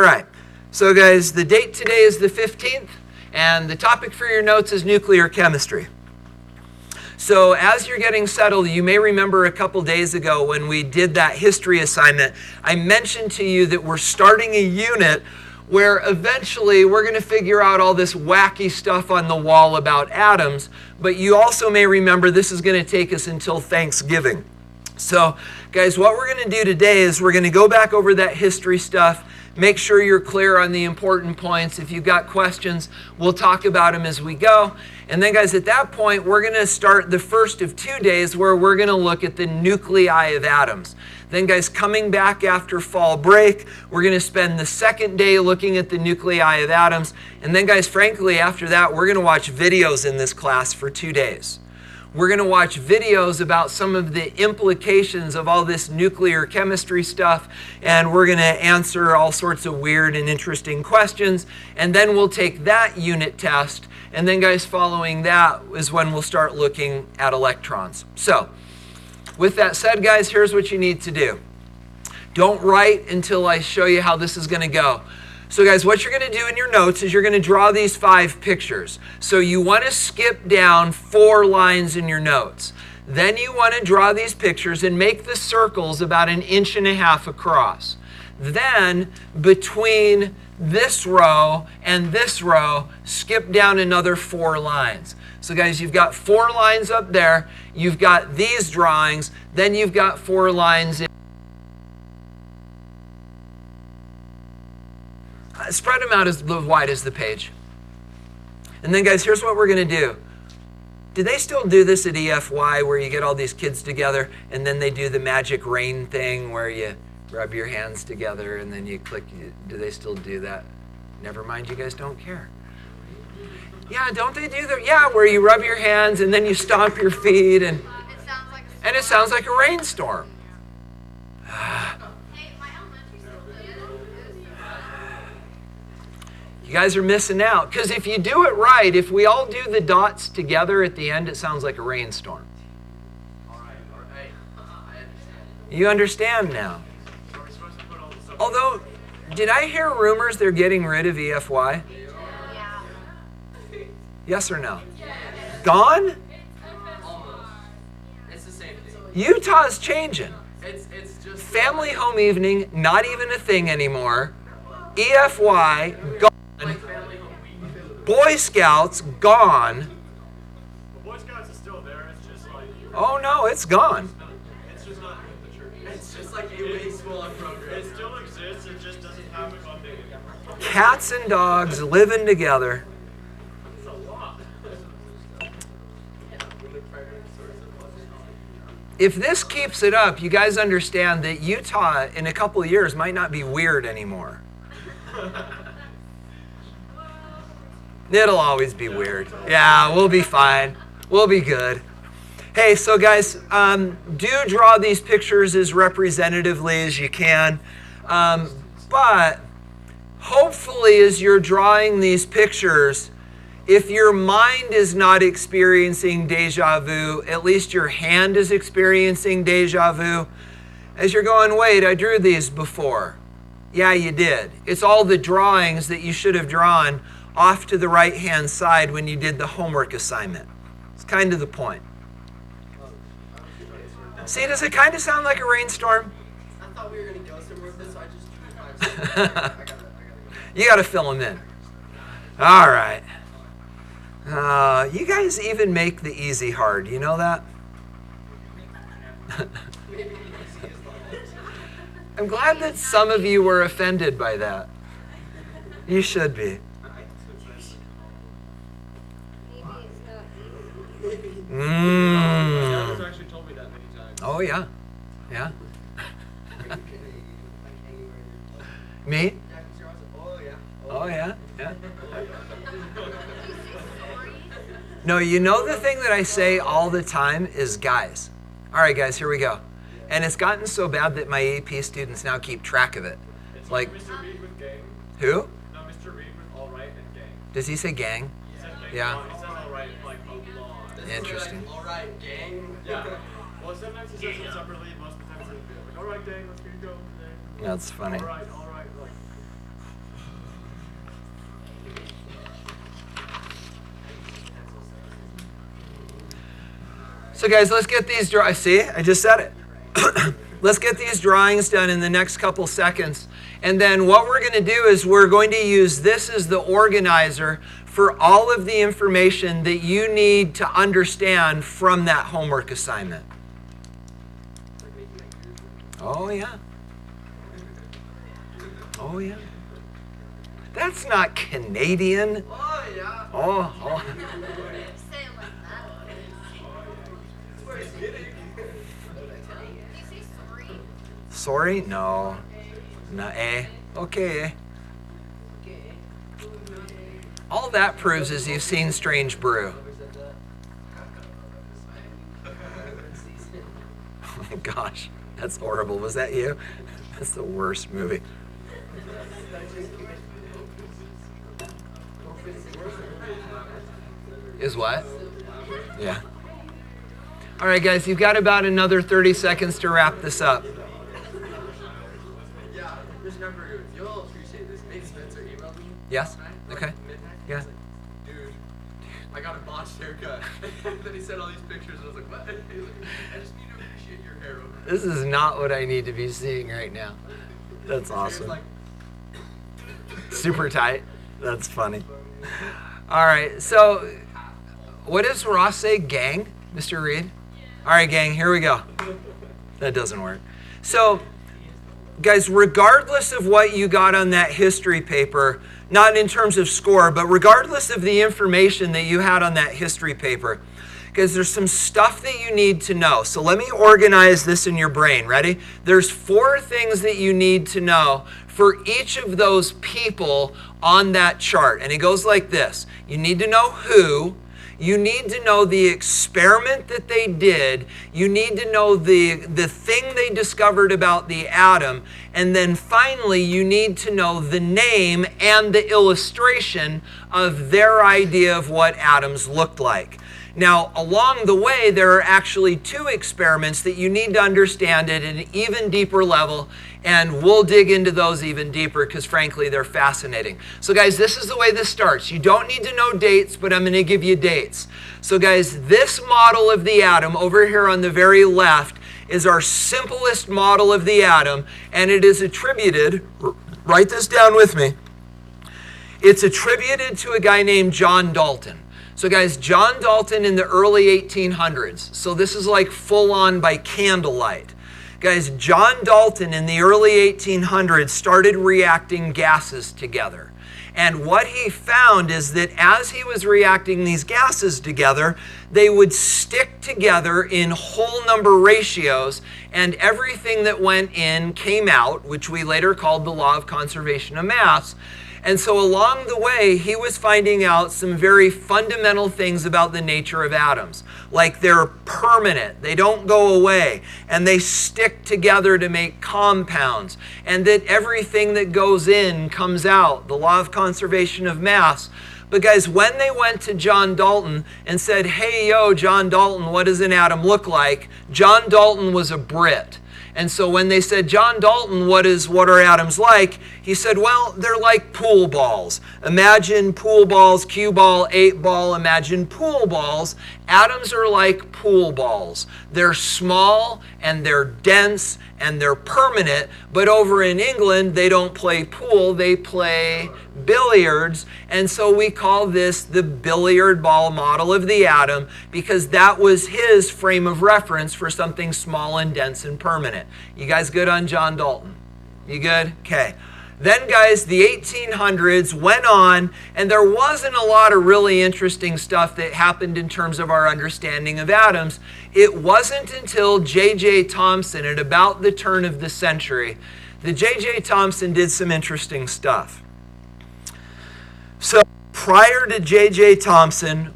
All right, so guys, the date today is the 15th, and the topic for your notes is nuclear chemistry. So as you're getting settled, you may remember a couple days ago when we did that history assignment, I mentioned to you that we're starting a unit where eventually we're going to figure out all this wacky stuff on the wall about atoms, but you also may remember this is going to take us until Thanksgiving. So guys, what we're going to do today is we're going to go back over that history stuff, make sure you're clear on the important points. If you've got questions, we'll talk about them as we go. And then guys, at that point, we're going to start the first of 2 days where we're going to look at the nuclei of atoms. Then guys, coming back after fall break, we're going to spend the second day looking at the nuclei of atoms. And then guys, frankly, after that, we're going to watch videos in this class for 2 days. We're going to watch videos about some of the implications of all this nuclear chemistry stuff, and we're going to answer all sorts of weird and interesting questions. And then we'll take that unit test. And then guys, following that is when we'll start looking at electrons. So with that said, guys, here's what you need to do. Don't write until I show you how this is going to go. So guys, what you're going to do in your notes is you're going to draw these 5 pictures. So you want to skip down 4 lines in your notes. Then you want to draw these pictures and make the circles about 1.5 inches across. Then between this row and this row, skip down another 4 lines. So guys, you've got 4 lines up there. You've got these drawings. Then you've got 4 lines in. Spread them out as wide as the page. And then guys, here's what we're going to do. Do they still do this at EFY where you get all these kids together and then they do the magic rain thing where you rub your hands together and then you click? Do they still do that? Never mind, you guys don't care. Yeah, don't they do that? Yeah, where you rub your hands and then you stomp your feet and it sounds like a rainstorm. You guys are missing out, because if you do it right, if we all do the dots together at the end, it sounds like a rainstorm. All right. You understand now? Although, did I hear rumors they're getting rid of EFY? Yeah. Yes or no? Gone? It's the same thing. Utah's changing. It's just Family home evening, not even a thing anymore. EFY, gone. Boy Scouts, gone. Boy Scouts is still there, it's just like... Oh no, it's gone. It's just not in the church. It's just like a way smaller program. It still exists, it just doesn't have funding. Cats and dogs living together. It's a lot. If this keeps it up, you guys understand that Utah in a couple of years might not be weird anymore. It'll always be weird. Yeah, we'll be fine. We'll be good. Hey, so guys, do draw these pictures as representatively as you can. But hopefully as you're drawing these pictures, if your mind is not experiencing deja vu, at least your hand is experiencing deja vu. As you're going, wait, I drew these before. Yeah, you did. It's all the drawings that you should have drawn off to the right-hand side when you did the homework assignment. It's kind of the point. See, does it kind of sound like a rainstorm? I thought we were going to go somewhere with this, so I just drew 5 seconds. You got to fill them in. All right. You guys even make the easy hard. You know that? I'm glad that some of you were offended by that. You should be. He's actually told me that many times. Oh, yeah. Yeah. Me? Oh, yeah. Yeah. No, you know the thing that I say all the time is guys. All right, guys, here we go. And it's gotten so bad that my AP students now keep track of it. It's like Mr. Reed with gang. Who? No, Mr. Reed with all right and gang. Does he say gang? He says gang. Yeah. He says all right like a lot. Interesting. All right, gang. Yeah. Well, sometimes he says it separately. Most of the time it's like, all right, gang, let's go over there. That's funny. All right, like. So guys, let's get these drawings. See, I just said it. Let's get these drawings done in the next couple seconds. And then what we're going to do is we're going to use this as the organizer for all of the information that you need to understand from that homework assignment. Oh, yeah. Oh, yeah. That's not Canadian. Oh, yeah. Oh. Say it like that. That's where he's getting. Did you say sorry? Sorry? No. No, eh. Okay. All that proves is you've seen Strange Brew. Oh, gosh. That's horrible. Was that you? That's the worst movie. Is what? Yeah. All right, guys, you've got about another 30 seconds to wrap this up. Yeah, just remember, you'll appreciate this. Nate Spencer emailed me. Yes? Last night, Okay. like midnight. Yeah. He's like, dude, I got a botched haircut. Then he sent all these pictures, and I was like, what? He's like, I just need to appreciate your hair over there. This is not what I need to be seeing right now. That's Hair's awesome. like, Super tight. That's funny. All right, so what does Ross say? Gang, Mr. Reed? All right, gang, here we go. That doesn't work. So, guys, regardless of what you got on that history paper, not in terms of score, but regardless of the information that you had on that history paper, because there's some stuff that you need to know. So let me organize this in your brain. Ready? There's 4 things that you need to know for each of those people on that chart. And it goes like this. You need to know who. You need to know the experiment that they did. You need to know the thing they discovered about the atom. And then finally, you need to know the name and the illustration of their idea of what atoms looked like. Now, along the way, there are actually 2 experiments that you need to understand at an even deeper level, and we'll dig into those even deeper because, frankly, they're fascinating. So, guys, this is the way this starts. You don't need to know dates, but I'm going to give you dates. So, guys, this model of the atom over here on the very left is our simplest model of the atom, and it is attributed, write this down with me, it's attributed to a guy named John Dalton. So guys, John Dalton in the early 1800s. So this is like full on by candlelight. Guys, John Dalton in the early 1800s started reacting gases together. And what he found is that as he was reacting these gases together, they would stick together in whole number ratios, and everything that went in came out, which we later called the law of conservation of mass. And so along the way, he was finding out some very fundamental things about the nature of atoms. Like they're permanent, they don't go away, and they stick together to make compounds, and that everything that goes in comes out, the law of conservation of mass. But guys, when they went to John Dalton and said, hey, yo, John Dalton, what does an atom look like? John Dalton was a Brit. And so when they said, John Dalton, what are atoms like? He said, well, they're like pool balls. Imagine pool balls, cue ball, 8 ball, imagine pool balls. Atoms are like pool balls. They're small and they're dense and they're permanent, but over in England, they don't play pool, they play billiards. And so we call this the billiard ball model of the atom because that was his frame of reference for something small and dense and permanent. You guys good on John Dalton? You good? Okay. Then, guys, the 1800s went on, and there wasn't a lot of really interesting stuff that happened in terms of our understanding of atoms. It wasn't until J.J. Thompson at about the turn of the century that J.J. Thompson did some interesting stuff. So, prior to J.J. Thompson,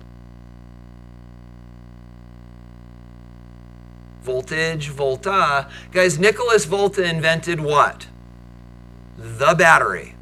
voltage, volta, guys, Nicholas Volta invented what? The battery.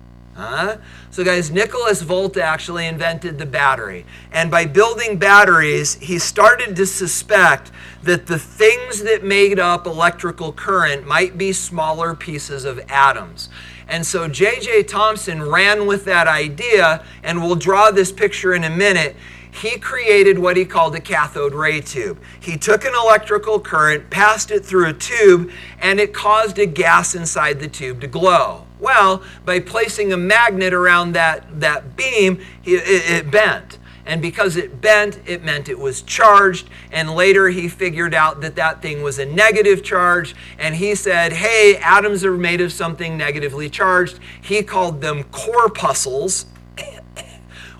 So guys, Nicholas Volta actually invented the battery. And by building batteries, he started to suspect that the things that made up electrical current might be smaller pieces of atoms. And so J.J. Thompson ran with that idea, and we'll draw this picture in a minute. he created what he called a cathode ray tube. He took an electrical current, passed it through a tube, and it caused a gas inside the tube to glow. Well, by placing a magnet around that beam, it bent. And because it bent, it meant it was charged. And later he figured out that that thing was a negative charge. And he said, hey, atoms are made of something negatively charged. He called them corpuscles.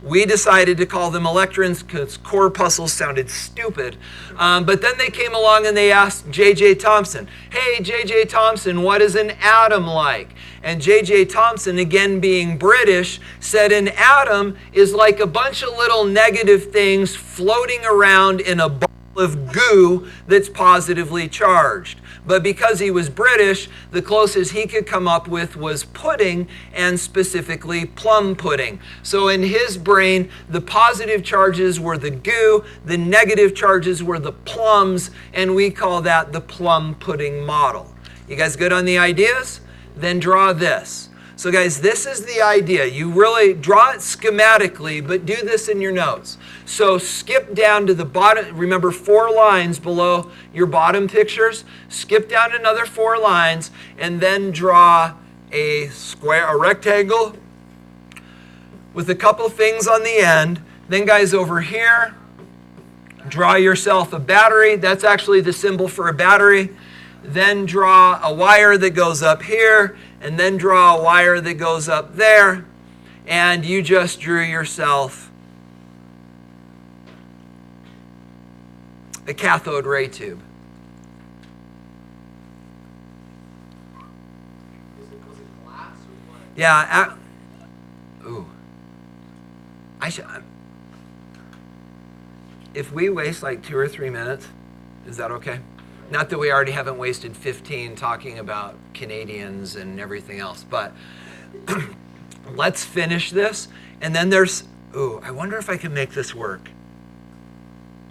We decided to call them electrons because corpuscles sounded stupid. But then they came along and they asked J.J. Thompson, hey, J.J. Thompson, what is an atom like? And J.J. Thompson, again being British, said an atom is like a bunch of little negative things floating around in a ball of goo that's positively charged. But because he was British, the closest he could come up with was pudding, and specifically plum pudding. So in his brain, the positive charges were the goo, the negative charges were the plums, and we call that the plum pudding model. You guys good on the ideas? Then draw this. So guys, this is the idea. You really draw it schematically, but do this in your notes. So skip down to the bottom. Remember 4 lines below your bottom pictures. Skip down another 4 lines and then draw a square, a rectangle with a couple things on the end. Then guys, over here, draw yourself a battery. That's actually the symbol for a battery. Then draw a wire that goes up here, and then draw a wire that goes up there, and you just drew yourself a cathode ray tube. Was it glass or what? Yeah. If we waste like 2 or 3 minutes, is that okay? Not that we already haven't wasted 15 talking about Canadians and everything else, but let's finish this. And then there's, I wonder if I can make this work.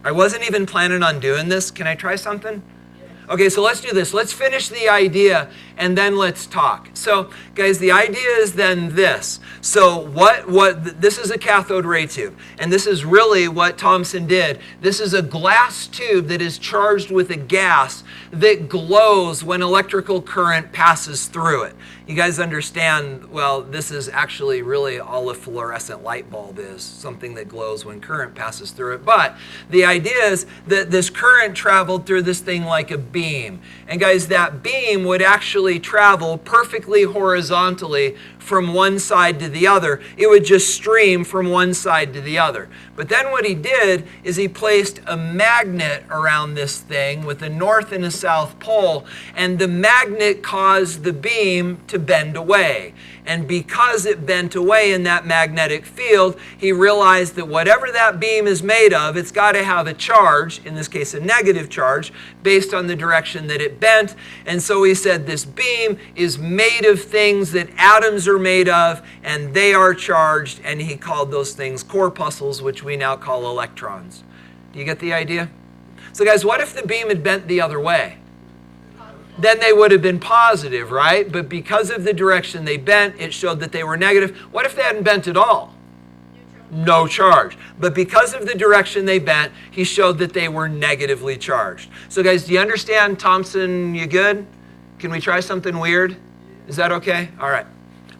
I wasn't even planning on doing this. Can I try something? Okay, so let's do this. Let's finish the idea and then let's talk. So, guys, the idea is then this. So this is a cathode ray tube, and this is really what Thompson did. This is a glass tube that is charged with a gas that glows when electrical current passes through it. You guys understand, well, this is actually really all a fluorescent light bulb is, something that glows when current passes through it. But the idea is that this current traveled through this thing like a beam. And guys, that beam would actually travel perfectly horizontally from one side to the other. It would just stream from one side to the other. But then what he did is he placed a magnet around this thing with a north and a south pole, and the magnet caused the beam to bend away. And because it bent away in that magnetic field, he realized that whatever that beam is made of, it's got to have a charge, in this case a negative charge, based on the direction that it bent. And so he said this beam is made of things that atoms are made of, and they are charged, and he called those things corpuscles, which we now call electrons. Do you get the idea? So guys, what if the beam had bent the other way? Then they would have been positive, right? But because of the direction they bent, it showed that they were negative. What if they hadn't bent at all? No charge. But because of the direction they bent, he showed that they were negatively charged. So guys, do you understand, Thompson, you good? Can we try something weird? Is that okay? All right.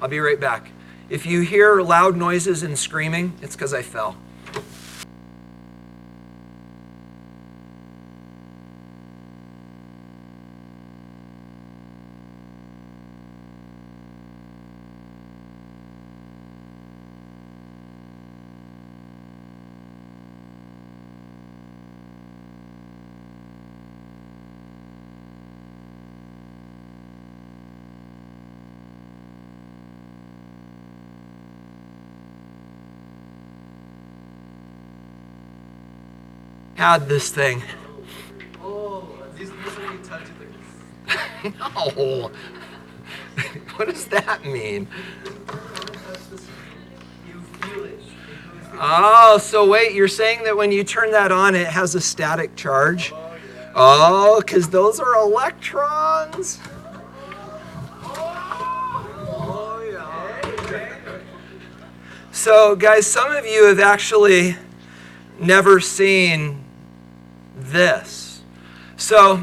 I'll be right back. If you hear loud noises and screaming, it's because I fell. Had this thing. Oh, these are you touch it. No. What does that mean? You feel it. Oh, so wait, you're saying that when you turn that on, it has a static charge? Oh, yeah. Oh, because those are electrons. Oh, yeah. So, guys, some of you have actually never seen this. So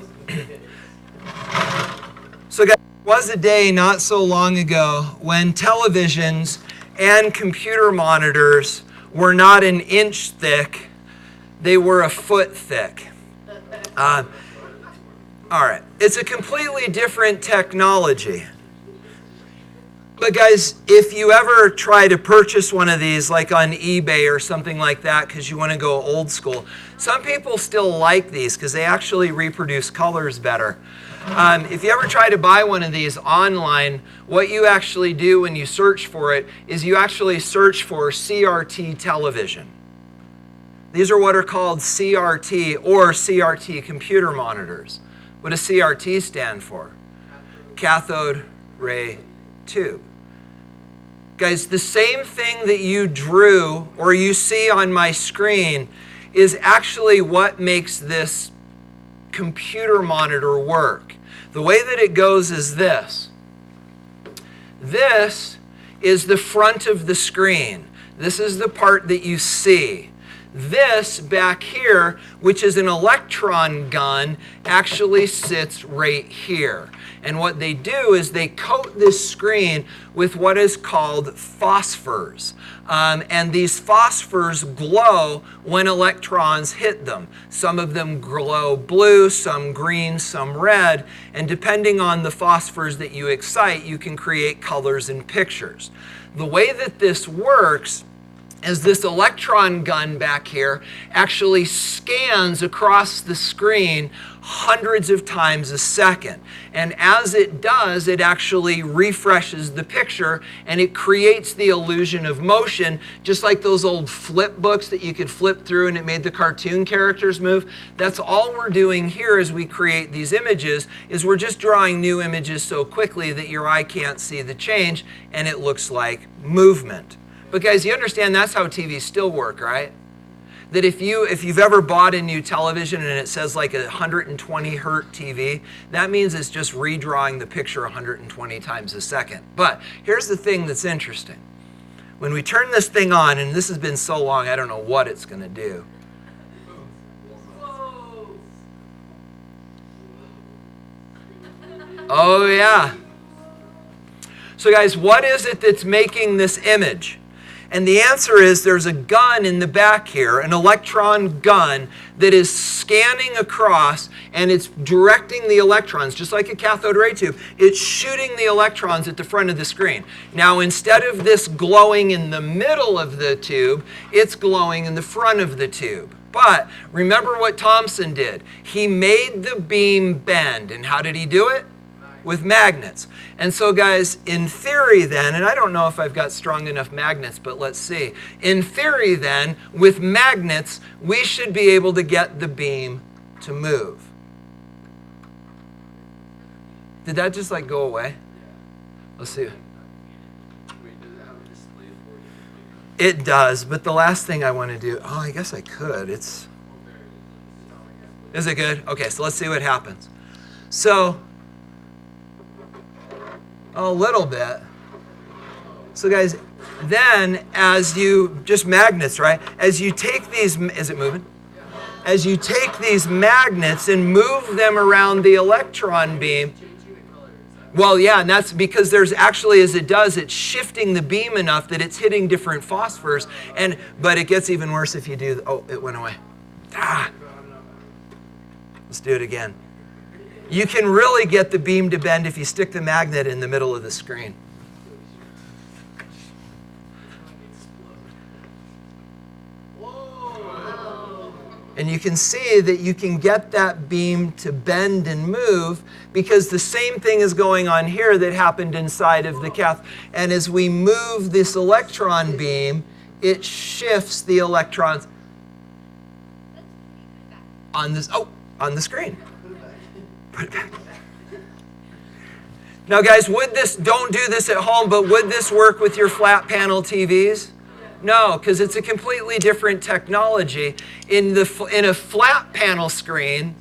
guys, there was a day not so long ago when televisions and computer monitors were not an inch thick, they were a foot thick. All right, it's a completely different technology. But guys, if you ever try to purchase one of these, like on eBay or something like that, because you want to go old school, some people still like these because they actually reproduce colors better. If you ever try to buy one of these online, what you actually do when you search for it is you actually search for CRT television. These are what are called CRT or CRT computer monitors. What does CRT stand for? Cathode ray tube. Guys, the same thing that you drew or you see on my screen is actually what makes this computer monitor work. The way that it goes is this. This is the front of the screen. This is the part that you see. This back here, which is an electron gun, actually sits right here. And what they do is they coat this screen with what is called phosphors. And these phosphors glow when electrons hit them. Some of them glow blue, some green, some red. And depending on the phosphors that you excite, you can create colors and pictures. The way that this works is this electron gun back here actually scans across the screen hundreds of times a second. And as it does, it actually refreshes the picture and it creates the illusion of motion, just like those old flip books that you could flip through and it made the cartoon characters move. That's all we're doing here as we create these images, is we're just drawing new images so quickly that your eye can't see the change and it looks like movement. But guys, you understand that's how TVs still work, right? That if you've ever bought a new television and it says like a 120 hertz TV, that means it's just redrawing the picture 120 times a second. But here's the thing that's interesting. When we turn this thing on, and this has been so long, I don't know what it's going to do. Oh yeah. So guys, what is it that's making this image? And the answer is there's a gun in the back here, an electron gun that is scanning across and it's directing the electrons, just like a cathode ray tube. It's shooting the electrons at the front of the screen. Now, instead of this glowing in the middle of the tube, it's glowing in the front of the tube. But remember what Thompson did. He made the beam bend. And how did he do it? With magnets. And so guys, in theory then, and I don't know if I've got strong enough magnets, but let's see. In theory then, with magnets, we should be able to get the beam to move. Did that just like go away? Let's see. Wait, does it have a display for you? It does, but the last thing I want to do, oh, I guess I could. Is it good? Okay, so let's see what happens. So, a little bit. So guys, then as you, just magnets, right? As you take these, is it moving? As you take these magnets and move them around the electron beam, well, yeah, and that's because there's actually, as it does, it's shifting the beam enough that it's hitting different phosphors. But it gets even worse if you do, oh, it went away. Let's do it again. You can really get the beam to bend if you stick the magnet in the middle of the screen. And you can see that you can get that beam to bend and move because the same thing is going on here that happened inside of the cathode. And as we move this electron beam, it shifts the electrons on this, on the screen. Put it back. Now guys, don't do this at home, but would this work with your flat panel TVs? No, because it's a completely different technology. In a flat panel screen,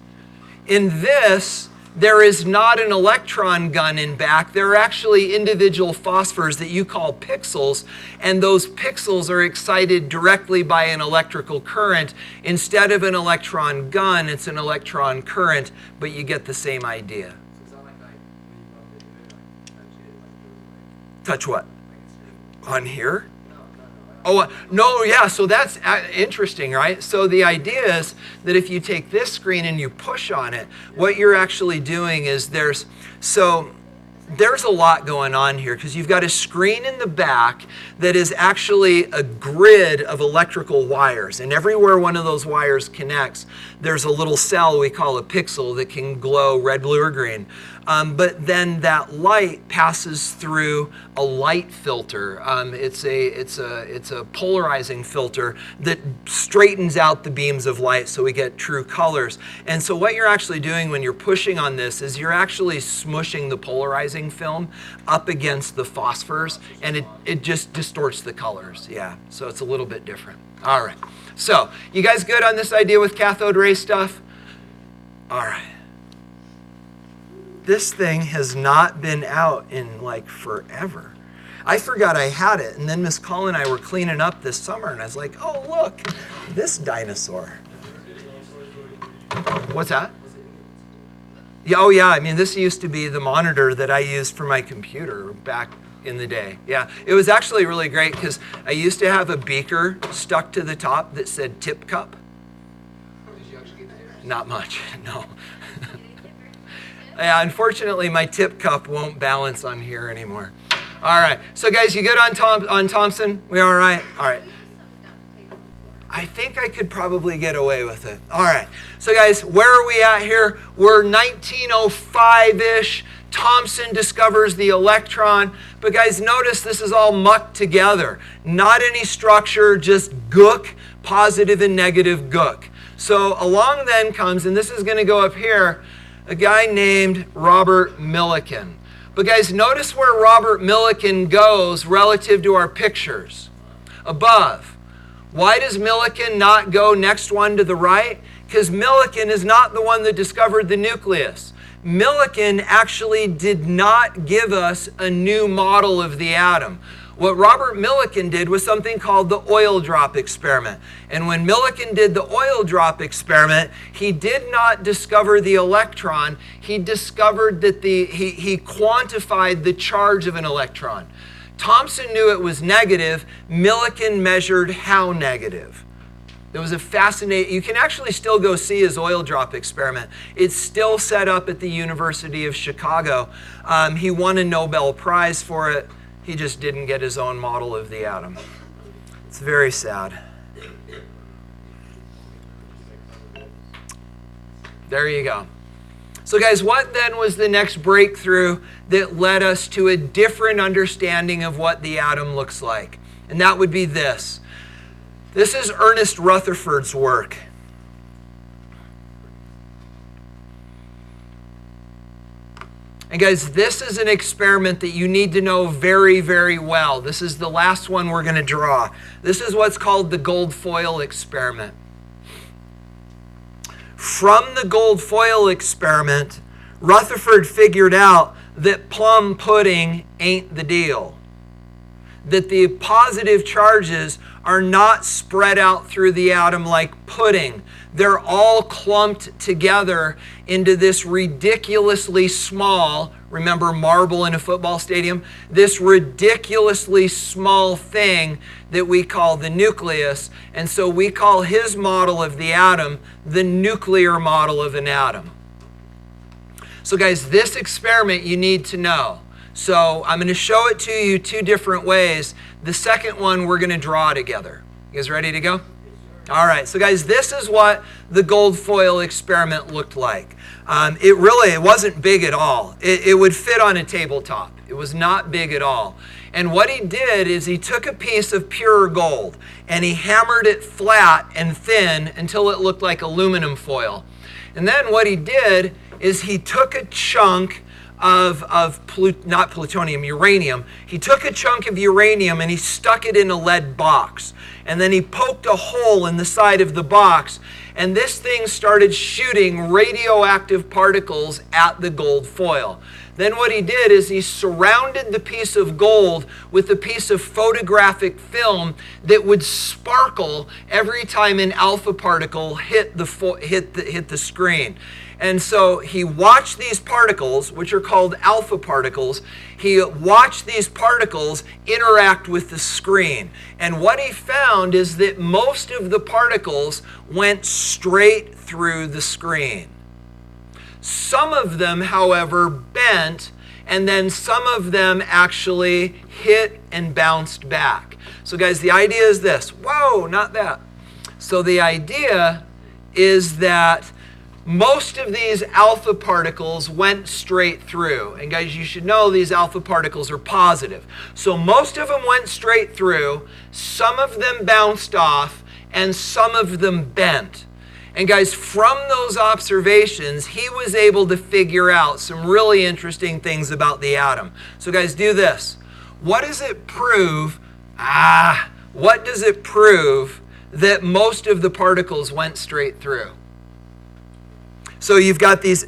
in this, there is not an electron gun in back. There are actually individual phosphors that you call pixels, and those pixels are excited directly by an electrical current. Instead of an electron gun, it's an electron current, but you get the same idea. So it's not like when you bump into it, touch it, it goes Touch what? On here? No. Oh, no, yeah, so that's interesting, right? So the idea is that if you take this screen and you push on it, what you're actually doing is there's a lot going on here, because you've got a screen in the back that is actually a grid of electrical wires. And everywhere one of those wires connects, there's a little cell we call a pixel that can glow red, blue, or green. But then that light passes through a light filter. It's a polarizing filter that straightens out the beams of light so we get true colors. And so what you're actually doing when you're pushing on this is you're actually smushing the polarizing film up against the phosphors, and it just distorts the colors. Yeah, so it's a little bit different. All right, so you guys good on this idea with cathode ray stuff? All right. This thing has not been out in like forever. I forgot I had it, and then Miss Collin and I were cleaning up this summer, and I was like, oh, look, this dinosaur. What's that? Yeah, oh, yeah, I mean, this used to be the monitor that I used for my computer back in the day. Yeah, it was actually really great because I used to have a beaker stuck to the top that said tip cup. Did you actually get that? Not much, no. Yeah, unfortunately, my tip cup won't balance on here anymore. All right, so guys, you good on Thompson? We all right? All right. I think I could probably get away with it. All right, so guys, where are we at here? We're 1905-ish. Thompson discovers the electron. But guys, notice this is all mucked together. Not any structure, just gook, positive and negative gook. So along then comes, and this is going to go up here, a guy named Robert Millikan. But guys, notice where Robert Millikan goes relative to our pictures. Above. Why does Millikan not go next one to the right? Because Millikan is not the one that discovered the nucleus. Millikan actually did not give us a new model of the atom. What Robert Millikan did was something called the oil drop experiment. And when Millikan did the oil drop experiment, he did not discover the electron. He discovered that he quantified the charge of an electron. Thompson knew it was negative. Millikan measured how negative. It was a fascinating, you can actually still go see his oil drop experiment. It's still set up at the University of Chicago. He won a Nobel Prize for it. He just didn't get his own model of the atom. It's very sad. There you go. So guys, what then was the next breakthrough that led us to a different understanding of what the atom looks like? And that would be this. This is Ernest Rutherford's work. And guys, this is an experiment that you need to know very, very well. This is the last one we're going to draw. This is what's called the gold foil experiment. From the gold foil experiment, Rutherford figured out that plum pudding ain't the deal. That the positive charges are not spread out through the atom like pudding. They're all clumped together into this ridiculously small, remember marble in a football stadium? This ridiculously small thing that we call the nucleus. And so we call his model of the atom the nuclear model of an atom. So guys, this experiment you need to know. So I'm going to show it to you two different ways. The second one we're going to draw together. You guys ready to go? All right, so guys, this is what the gold foil experiment looked like. It wasn't big at all. It would fit on a tabletop. It was not big at all. And what he did is he took a piece of pure gold and he hammered it flat and thin until it looked like aluminum foil. And then what he did is he took a chunk not plutonium, uranium. He took a chunk of uranium and he stuck it in a lead box. And then he poked a hole in the side of the box. and this thing started shooting radioactive particles at the gold foil. Then what he did is he surrounded the piece of gold with a piece of photographic film that would sparkle every time an alpha particle hit the screen. And so he watched these particles, which are called alpha particles, he watched these particles interact with the screen. And what he found is that most of the particles went straight through the screen. Some of them, however, bent, and then some of them actually hit and bounced back. So guys, the idea is this. Whoa, not that. So the idea is that most of these alpha particles went straight through. And guys, you should know these alpha particles are positive. So most of them went straight through, some of them bounced off, and some of them bent. And guys, from those observations, he was able to figure out some really interesting things about the atom. So guys, do this. What does it prove? What does it prove that most of the particles went straight through? So you've got these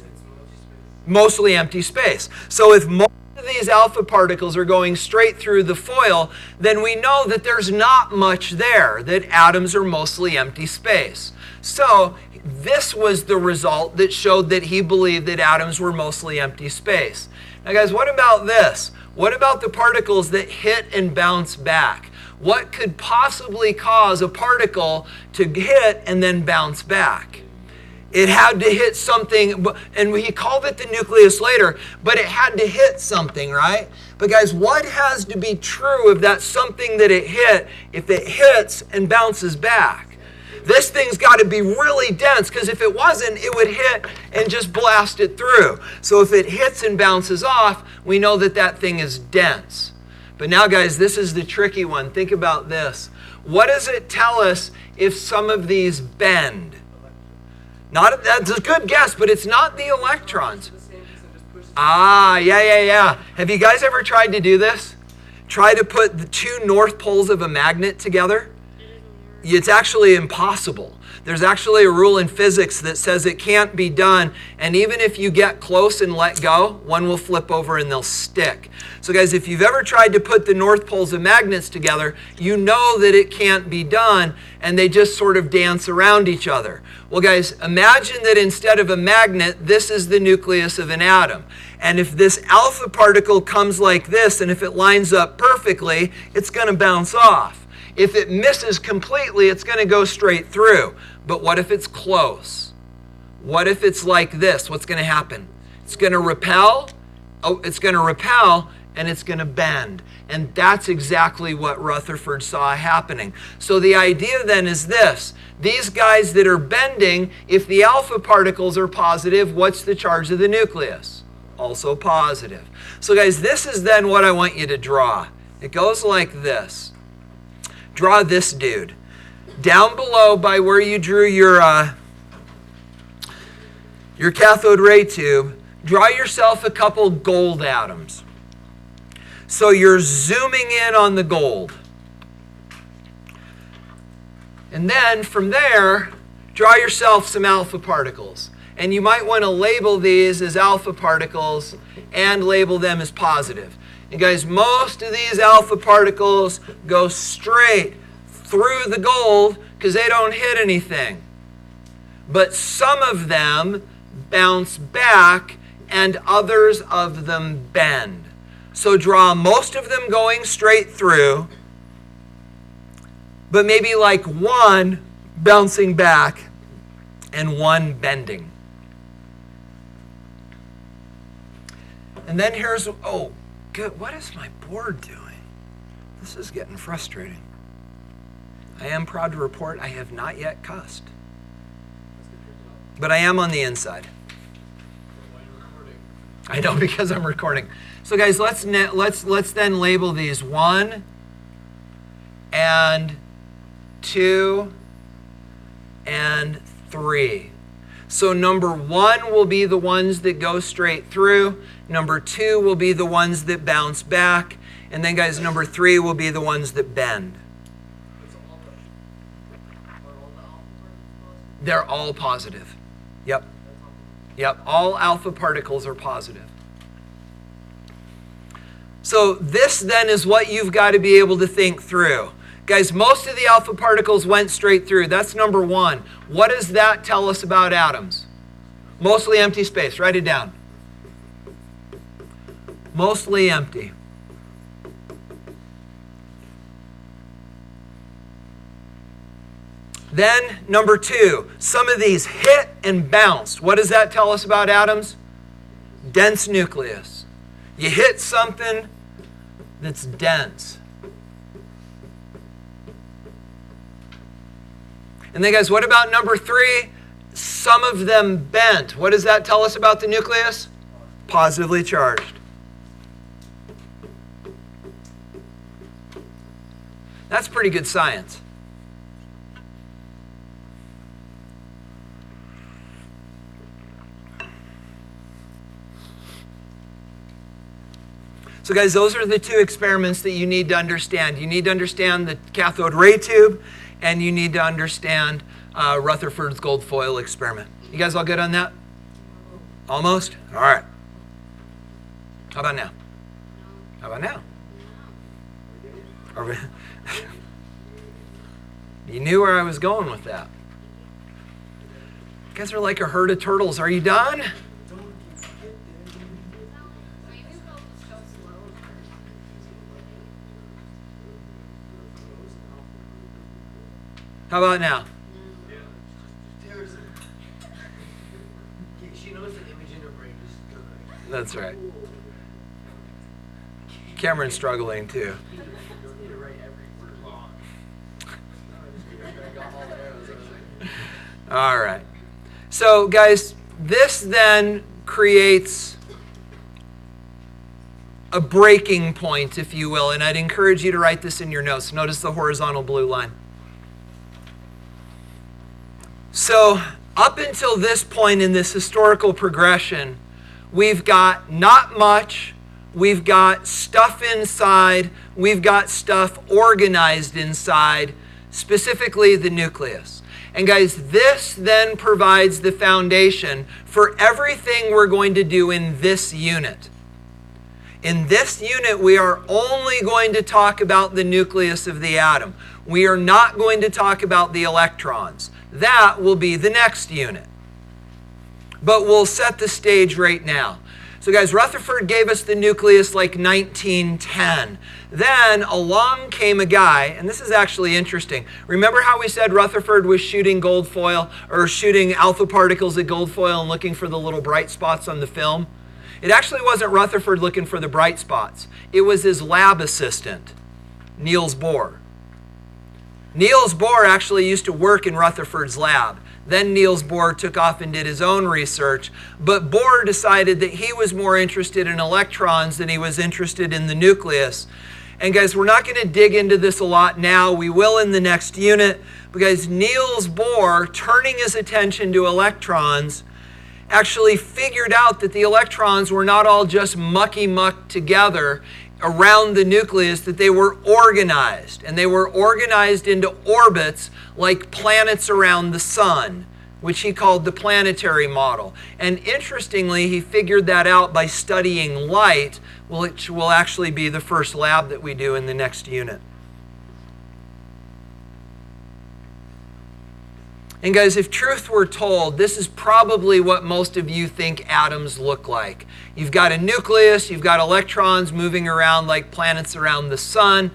mostly empty space. So if most of these alpha particles are going straight through the foil, then we know that there's not much there, that atoms are mostly empty space. So this was the result that showed that he believed that atoms were mostly empty space. Now guys, what about this? What about the particles that hit and bounce back? What could possibly cause a particle to hit and then bounce back? It had to hit something, and he called it the nucleus later, but it had to hit something, right? But guys, what has to be true of that something that it hit if it hits and bounces back? This thing's got to be really dense, because if it wasn't, it would hit and just blast it through. So if it hits and bounces off, we know that that thing is dense. But now, guys, this is the tricky one. Think about this. What does it tell us if some of these bend? That's a good guess, but it's not the electrons. Yeah. Have you guys ever tried to do this? Try to put the two north poles of a magnet together? It's actually impossible. There's actually a rule in physics that says it can't be done, and even if you get close and let go, one will flip over and they'll stick. So guys, if you've ever tried to put the north poles of magnets together, you know that it can't be done, and they just sort of dance around each other. Well guys, imagine that instead of a magnet, this is the nucleus of an atom. And if this alpha particle comes like this, and if it lines up perfectly, it's going to bounce off. If it misses completely, it's going to go straight through. But what if it's close? What if it's like this? What's going to happen? It's going to repel. It's going to repel, and it's going to bend. And that's exactly what Rutherford saw happening. So the idea then is this. These guys that are bending, if the alpha particles are positive, what's the charge of the nucleus? Also positive. So guys, this is then what I want you to draw. It goes like this. Draw this dude. Down below by where you drew your cathode ray tube, draw yourself a couple gold atoms. So you're zooming in on the gold. And then from there, draw yourself some alpha particles. And you might want to label these as alpha particles and label them as positive. And guys, most of these alpha particles go straight through the gold because they don't hit anything. But some of them bounce back and others of them bend. So draw most of them going straight through, but maybe like one bouncing back and one bending. And then here's, oh, good. What is my board doing? This is getting frustrating. I am proud to report I have not yet cussed. But I am on the inside. I know, because I'm recording. So guys, let's then label these 1 and 2 and 3. So number 1 will be the ones that go straight through. Number 2 will be the ones that bounce back. And then guys, number 3 will be the ones that bend. They're all positive. Yep. Yep, all alpha particles are positive. So this then is what you've got to be able to think through. Guys, most of the alpha particles went straight through. That's number one. What does that tell us about atoms? Mostly empty space. Write it down. Mostly empty. Then, number two, some of these hit and bounced. What does that tell us about atoms? Dense nucleus. You hit something that's dense. And then, guys, what about number three? Some of them bent. What does that tell us about the nucleus? Positively charged. That's pretty good science. So guys, those are the two experiments that you need to understand. You need to understand the cathode ray tube, and you need to understand Rutherford's gold foil experiment. You guys all good on that? Almost? All right. How about now? How about now? Are we- You knew where I was going with that. You guys are like a herd of turtles. Are you done? Maybe we'll just go slow. How about now? She knows the image in her brain is good. That's right. Cameron's struggling too. All right. So guys, this then creates a breaking point, if you will, and I'd encourage you to write this in your notes. Notice the horizontal blue line. So up until this point in this historical progression, we've got not much, we've got stuff inside, we've got stuff organized inside, specifically the nucleus. And guys, this then provides the foundation for everything we're going to do in this unit. In this unit, we are only going to talk about the nucleus of the atom. We are not going to talk about the electrons. That will be the next unit. But we'll set the stage right now. So guys, Rutherford gave us the nucleus like 1910. Then along came a guy, and this is actually interesting. Remember how we said Rutherford was shooting gold foil, or shooting alpha particles at gold foil and looking for the little bright spots on the film? It actually wasn't Rutherford looking for the bright spots. It was his lab assistant, Niels Bohr. Niels Bohr actually used to work in Rutherford's lab. Then Niels Bohr took off and did his own research, but Bohr decided that he was more interested in electrons than he was interested in the nucleus. And guys, we're not going to dig into this a lot now. We will in the next unit. But guys, Niels Bohr, turning his attention to electrons, actually figured out that the electrons were not all just mucky-muck together around the nucleus, that they were organized. And they were organized into orbits like planets around the sun, which he called the planetary model. And interestingly, he figured that out by studying light, which will actually be the first lab that we do in the next unit. And guys, if truth were told, this is probably what most of you think atoms look like. You've got a nucleus, you've got electrons moving around like planets around the sun.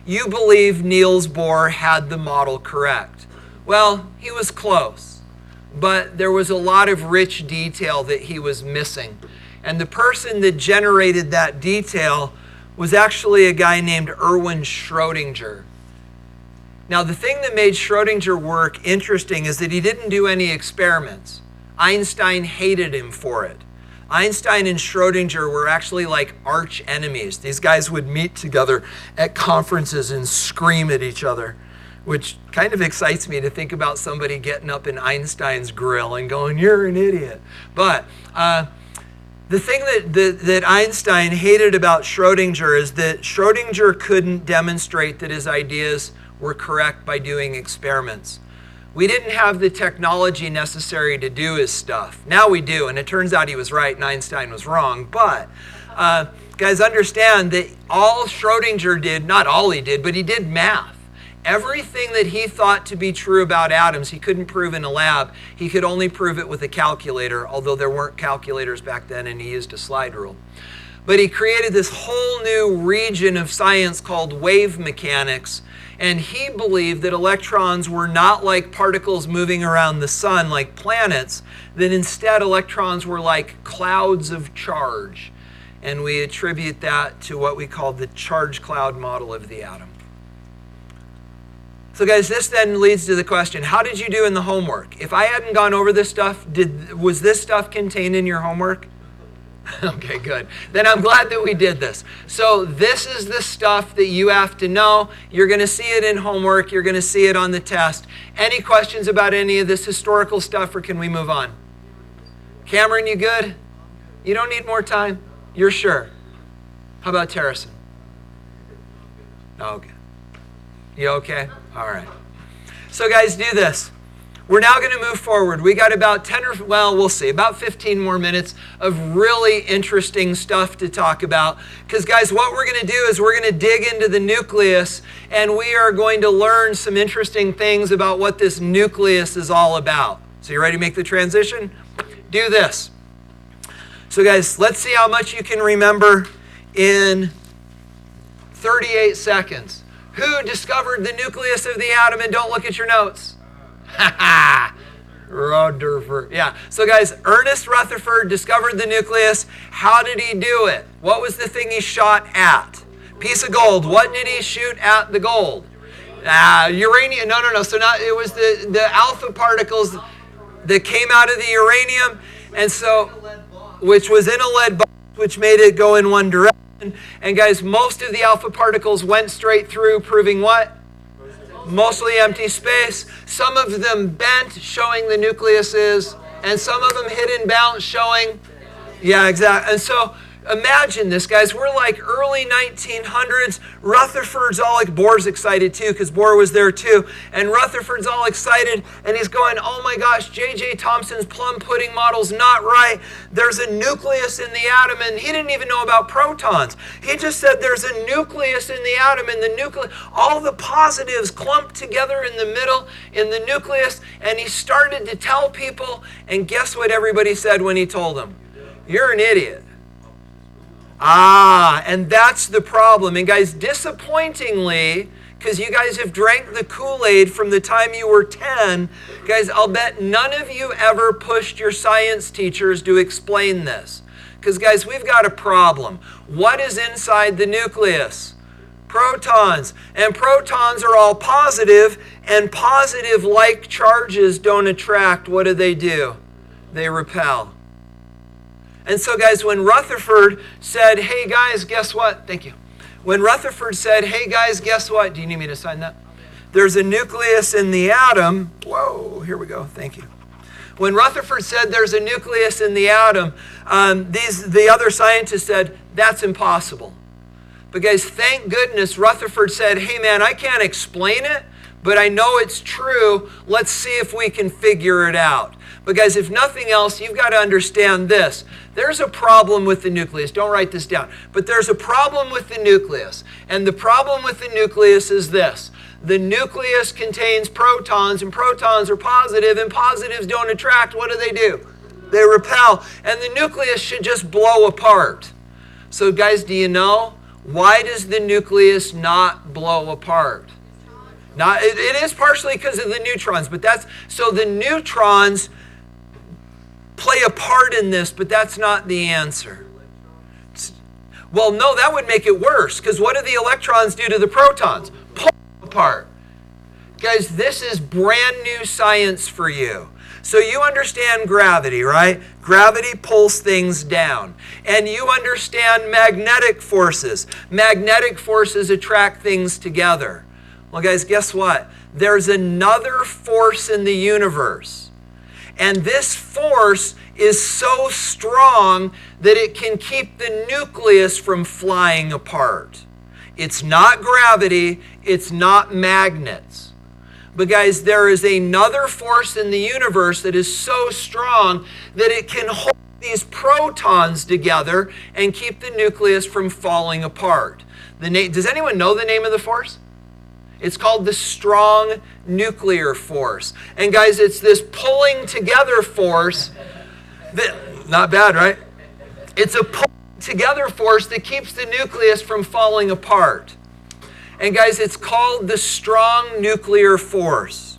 You believe Niels Bohr had the model correct. Well, he was close, but there was a lot of rich detail that he was missing. And the person that generated that detail was actually a guy named Erwin Schrödinger. Now, the thing that made Schrödinger work interesting is that he didn't do any experiments. Einstein hated him for it. Einstein and Schrödinger were actually like arch enemies. These guys would meet together at conferences and scream at each other, which kind of excites me to think about somebody getting up in Einstein's grill and going, "You're an idiot." But the thing that Einstein hated about Schrödinger is that Schrödinger couldn't demonstrate that his ideas were correct by doing experiments. We didn't have the technology necessary to do his stuff. Now we do, and it turns out he was right and Einstein was wrong. But guys, understand that all Schrodinger did, not all he did, but he did math. Everything that he thought to be true about atoms, he couldn't prove in a lab. He could only prove it with a calculator, although there weren't calculators back then and he used a slide rule. But he created this whole new region of science called wave mechanics, and he believed that electrons were not like particles moving around the sun like planets, that instead electrons were like clouds of charge. And we attribute that to what we call the charge cloud model of the atom. So guys, this then leads to the question, how did you do in the homework? If I hadn't gone over this stuff, was this stuff contained in your homework? Okay, good. Then I'm glad that we did this. So this is the stuff that you have to know. You're going to see it in homework. You're going to see it on the test. Any questions about any of this historical stuff, or can we move on? Cameron, you good? You don't need more time? You're sure? How about Terrison? Okay. You okay? All right. So guys, do this. We're now going to move forward. We got about 10 or, well, we'll see, about 15 more minutes of really interesting stuff to talk about. Because guys, what we're going to do is we're going to dig into the nucleus, and we are going to learn some interesting things about what this nucleus is all about. So you ready to make the transition? Do this. So guys, let's see how much you can remember in 38 seconds. Who discovered the nucleus of the atom? And don't look at your notes. Rutherford. Yeah. So guys, Ernest Rutherford discovered the nucleus. How did he do it? What was the thing he shot at? Piece of gold. What did he shoot at the gold? Uranium. No. So not, it was the alpha particles that came out of the uranium, and so, which was in a lead box, which made it go in one direction. And guys, most of the alpha particles went straight through, proving what? Mostly empty space. Some of them bent, showing the nucleus is, and some of them hit and bounce, showing, yeah, exactly. And so imagine this, guys. We're like early 1900s. Rutherford's all like, Bohr's excited too, because Bohr was there too. And Rutherford's all excited, and he's going, oh my gosh, J.J. Thompson's plum pudding model's not right. There's a nucleus in the atom, and he didn't even know about protons. He just said there's a nucleus in the atom, and the nucleus, all the positives clumped together in the middle in the nucleus, and he started to tell people, and guess what everybody said when he told them? You're an idiot. And that's the problem. And guys, disappointingly, because you guys have drank the Kool-Aid from the time you were 10, guys, I'll bet none of you ever pushed your science teachers to explain this. Because guys, we've got a problem. What is inside the nucleus? Protons. And protons are all positive, and positive-like charges don't attract. What do? They repel. And so guys, when Rutherford said, hey guys, guess what? Thank you. When Rutherford said, hey guys, guess what? Do you need me to sign that? There's a nucleus in the atom. Whoa, here we go. Thank you. When Rutherford said there's a nucleus in the atom, the other scientists said, that's impossible. But guys, thank goodness Rutherford said, hey man, I can't explain it, but I know it's true. Let's see if we can figure it out. But guys, if nothing else, you've got to understand this. There's a problem with the nucleus. Don't write this down. But there's a problem with the nucleus. And the problem with the nucleus is this. The nucleus contains protons, and protons are positive, and positives don't attract. What do? They repel. And the nucleus should just blow apart. So guys, do you know? Why does the nucleus not blow apart? It is partially because of the neutrons, but so the neutrons play a part in this, but that's not the answer. Well, no, that would make it worse, because what do the electrons do to the protons? Pull apart. Guys, this is brand new science for you. So you understand gravity, right? Gravity pulls things down. And you understand magnetic forces. Magnetic forces attract things together. Well, guys, guess what? There's another force in the universe. And this force is so strong that it can keep the nucleus from flying apart. It's not gravity, it's not magnets. But guys, there is another force in the universe that is so strong that it can hold these protons together and keep the nucleus from falling apart. Does anyone know the name of the force? It's called the strong nuclear force. And guys, it's this pulling together force that, not bad, right? It's a pulling together force that keeps the nucleus from falling apart. And guys, it's called the strong nuclear force.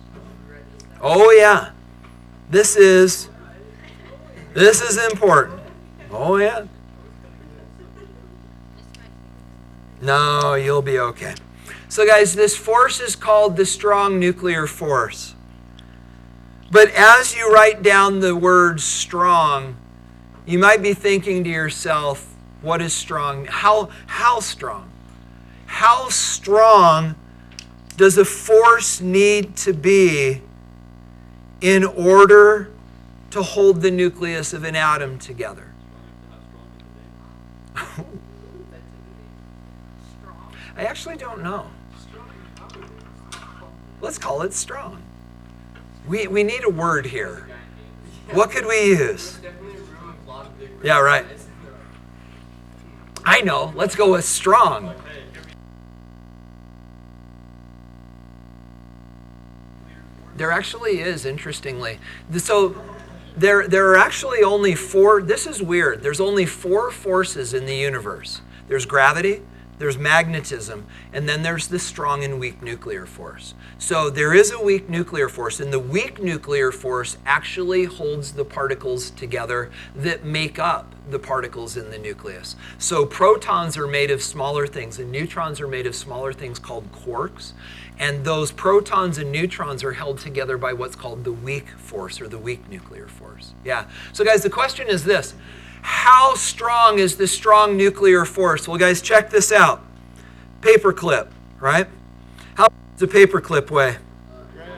Oh yeah. This is important. Oh yeah. No, you'll be okay. So guys, this force is called the strong nuclear force. But as you write down the word strong, you might be thinking to yourself, what is strong? How strong? How strong does a force need to be in order to hold the nucleus of an atom together? I actually don't know. Let's call it strong. We need a word here. What could we use? Yeah, right. I know. Let's go with strong. There actually is, interestingly. So there are actually only four. This is weird. There's only four forces in the universe. There's gravity, there's magnetism, and then there's the strong and weak nuclear force. So there is a weak nuclear force, and the weak nuclear force actually holds the particles together that make up the particles in the nucleus. So protons are made of smaller things, and neutrons are made of smaller things called quarks. And those protons and neutrons are held together by what's called the weak force, or the weak nuclear force. Yeah. So guys, the question is this. How strong is the strong nuclear force? Well, guys, check this out. Paperclip, right? How much does a paperclip weigh?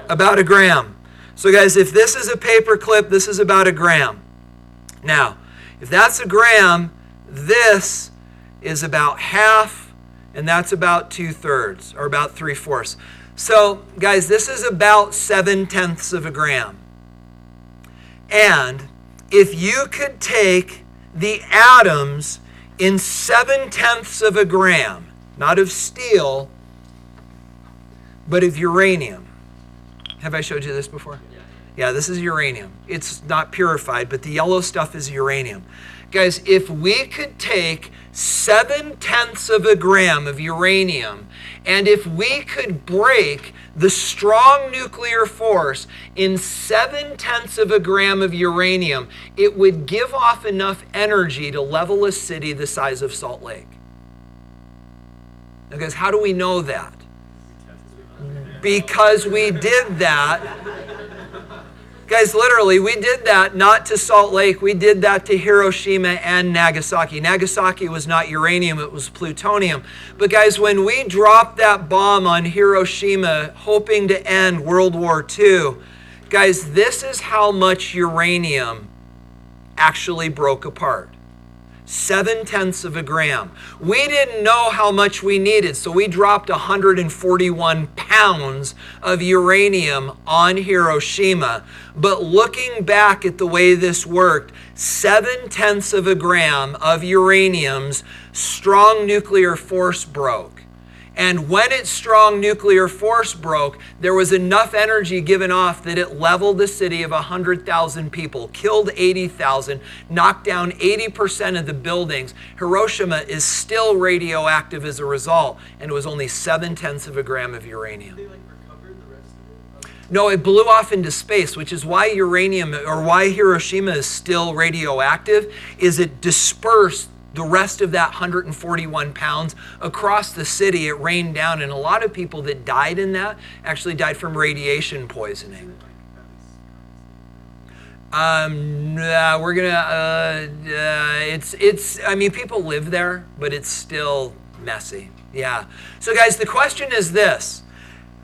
About a gram. So guys, if this is a paperclip, this is about a gram. Now, if that's a gram, this is about half, and that's about 2/3, or about 3/4. So, guys, this is about 7/10 of a gram. And if you could take the atoms in 7/10 of a gram, not of steel, but of uranium. Have I showed you this before? Yeah, this is uranium. It's not purified, but the yellow stuff is uranium. Guys, if we could take 7/10 of a gram of uranium, and if we could break the strong nuclear force in 7/10 of a gram of uranium, it would give off enough energy to level a city the size of Salt Lake. Now, guys, how do we know that? Because we did that. Guys, literally, we did that not to Salt Lake. We did that to Hiroshima and Nagasaki. Nagasaki was not uranium, it was plutonium. But guys, when we dropped that bomb on Hiroshima, hoping to end World War II, guys, this is how much uranium actually broke apart. 7/10 of a gram. We didn't know how much we needed, so we dropped 141 pounds of uranium on Hiroshima. But looking back at the way this worked, 7/10 of a gram of uranium's strong nuclear force broke. And when its strong nuclear force broke, there was enough energy given off that it leveled a city of 100,000 people, killed 80,000, knocked down 80% of the buildings. Hiroshima is still radioactive as a result, and it was only 7/10 of a gram of uranium. No, it blew off into space, which is why uranium, or why Hiroshima is still radioactive, is it dispersed the rest of that 141 pounds across the city. It rained down, and a lot of people that died in that actually died from radiation poisoning. We're gonna, I mean, people live there, but it's still messy. Yeah. So guys, the question is this.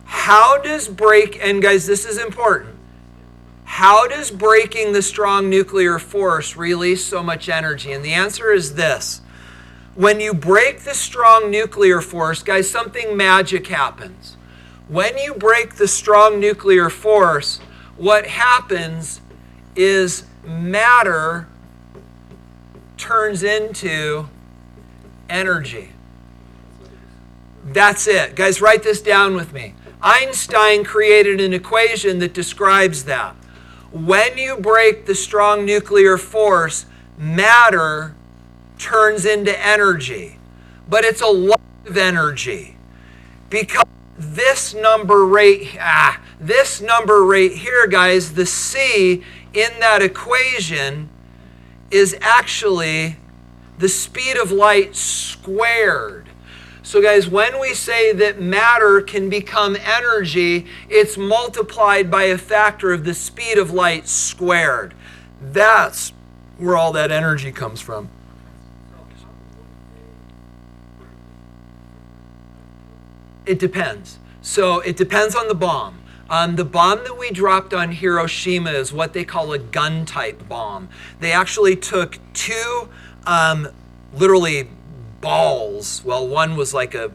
How does and guys, this is important. How does breaking the strong nuclear force release so much energy? And the answer is this. When you break the strong nuclear force, guys, something magic happens. When you break the strong nuclear force, what happens is matter turns into energy. That's it. Guys, write this down with me. Einstein created an equation that describes that. When you break the strong nuclear force, matter turns into energy. But it's a lot of energy. Because this number right here, guys, the C in that equation is actually the speed of light squared. So guys, when we say that matter can become energy, it's multiplied by a factor of the speed of light squared. That's where all that energy comes from. It depends. So it depends on the bomb. The bomb that we dropped on Hiroshima is what they call a gun-type bomb. They actually took two literally balls. Well, one was like a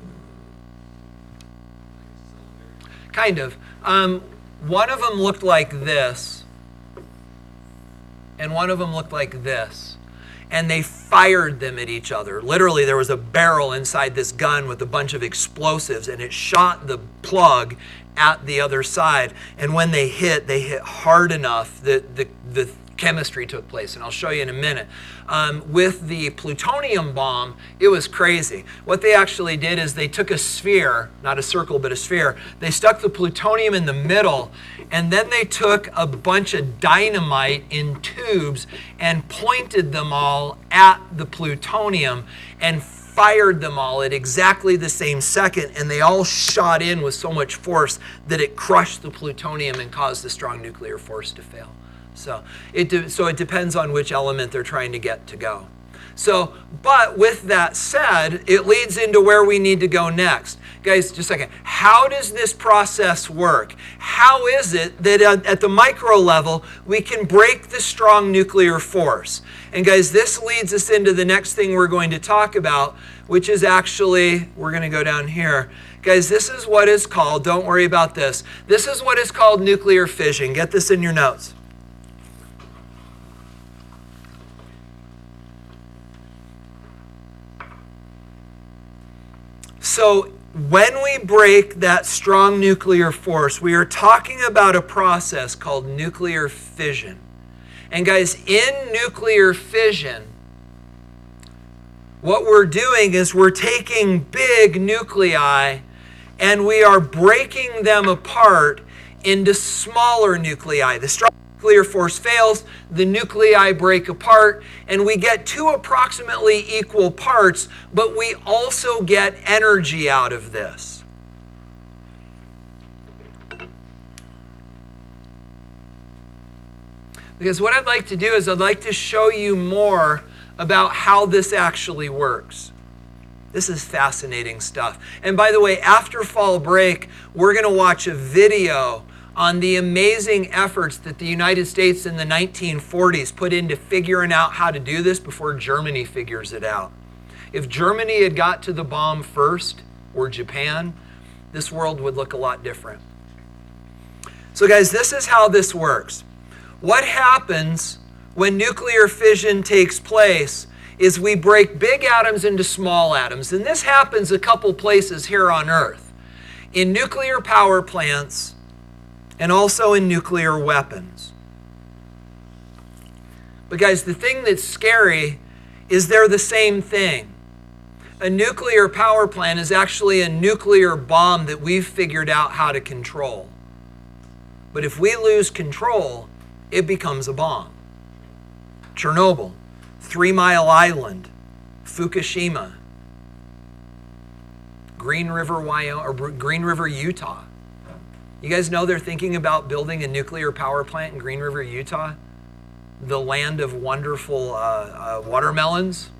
kind of. One of them looked like this, and one of them looked like this. And they fired them at each other. Literally, there was a barrel inside this gun with a bunch of explosives, and it shot the plug at the other side. And when they hit hard enough that the chemistry took place, and I'll show you in a minute. With the plutonium bomb, it was crazy. What they actually did is they took a sphere, not a circle, but a sphere. They stuck the plutonium in the middle, and then they took a bunch of dynamite in tubes and pointed them all at the plutonium and fired them all at exactly the same second, and they all shot in with so much force that it crushed the plutonium and caused the strong nuclear force to fail. So it depends on which element they're trying to get to go. So, but with that said, it leads into where we need to go next. Guys, just a second. How does this process work? How is it that at the micro level, we can break the strong nuclear force? And guys, this leads us into the next thing we're going to talk about, which is actually, we're going to go down here. Guys, this is what is called, don't worry about this, this is what is called nuclear fission. Get this in your notes. So when we break that strong nuclear force, we are talking about a process called nuclear fission. And guys, in nuclear fission, what we're doing is we're taking big nuclei and we are breaking them apart into smaller nuclei. The strong nuclear force fails, the nuclei break apart, and we get two approximately equal parts, but we also get energy out of this. Because what I'd like to do is I'd like to show you more about how this actually works. This is fascinating stuff. And by the way, after fall break, we're going to watch a video on the amazing efforts that the United States in the 1940s put into figuring out how to do this before Germany figures it out. If Germany had got to the bomb first, or Japan, this world would look a lot different. So guys, this is how this works. What happens when nuclear fission takes place is we break big atoms into small atoms. And this happens a couple places here on Earth. In nuclear power plants, and also in nuclear weapons. But guys, the thing that's scary is they're the same thing. A nuclear power plant is actually a nuclear bomb that we've figured out how to control. But if we lose control, it becomes a bomb. Chernobyl, 3 Mile Island, Fukushima, Green River, Utah. You guys know they're thinking about building a nuclear power plant in Green River, Utah? The land of wonderful watermelons.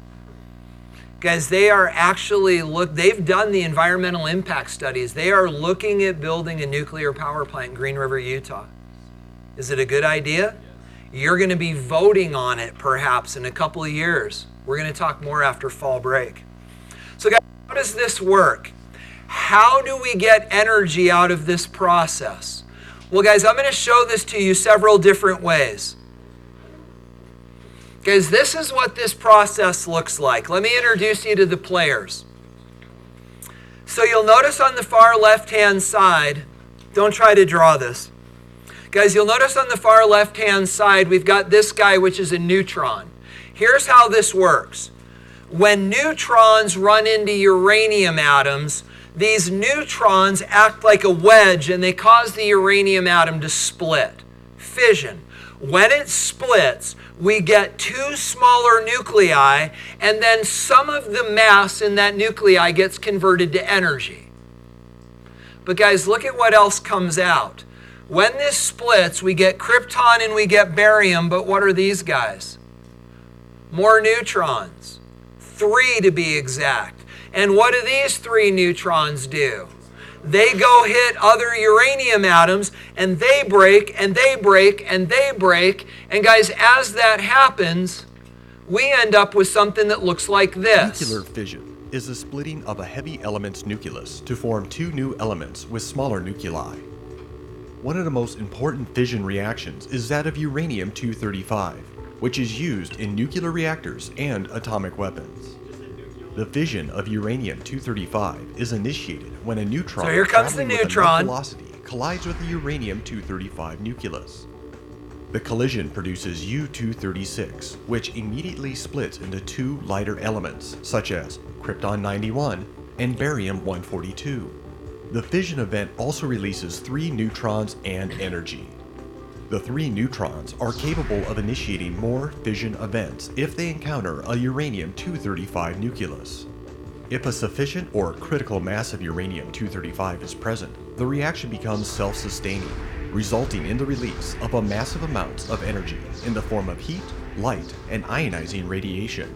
Guys, they are actually, they've done the environmental impact studies. They are looking at building a nuclear power plant in Green River, Utah. Is it a good idea? You're going to be voting on it perhaps in a couple of years. We're going to talk more after fall break. So guys, how does this work? How do we get energy out of this process? Well, guys, I'm going to show this to you several different ways. Guys, this is what this process looks like. Let me introduce you to the players. So you'll notice on the far left-hand side, don't try to draw this. Guys, you'll notice on the far left-hand side, we've got this guy, which is a neutron. Here's how this works. When neutrons run into uranium atoms, these neutrons act like a wedge and they cause the uranium atom to split. Fission. When it splits, we get two smaller nuclei, and then some of the mass in that nuclei gets converted to energy. But guys, look at what else comes out. When this splits, we get krypton and we get barium, but what are these guys? More neutrons. 3 to be exact. And what do these 3 neutrons do? They go hit other uranium atoms, and they break, and they break, and they break. And guys, as that happens, we end up with something that looks like this. Nuclear fission is the splitting of a heavy element's nucleus to form 2 new elements with smaller nuclei. One of the most important fission reactions is that of uranium-235, which is used in nuclear reactors and atomic weapons. The fission of uranium-235 is initiated when a neutron So here comes the traveling with neutron. enough velocity collides with the uranium-235 nucleus. The collision produces U-236, which immediately splits into 2 lighter elements, such as krypton-91 and barium-142. The fission event also releases 3 neutrons and energy. The 3 neutrons are capable of initiating more fission events if they encounter a uranium-235 nucleus. If a sufficient or critical mass of uranium-235 is present, the reaction becomes self-sustaining, resulting in the release of a massive amounts of energy in the form of heat, light, and ionizing radiation,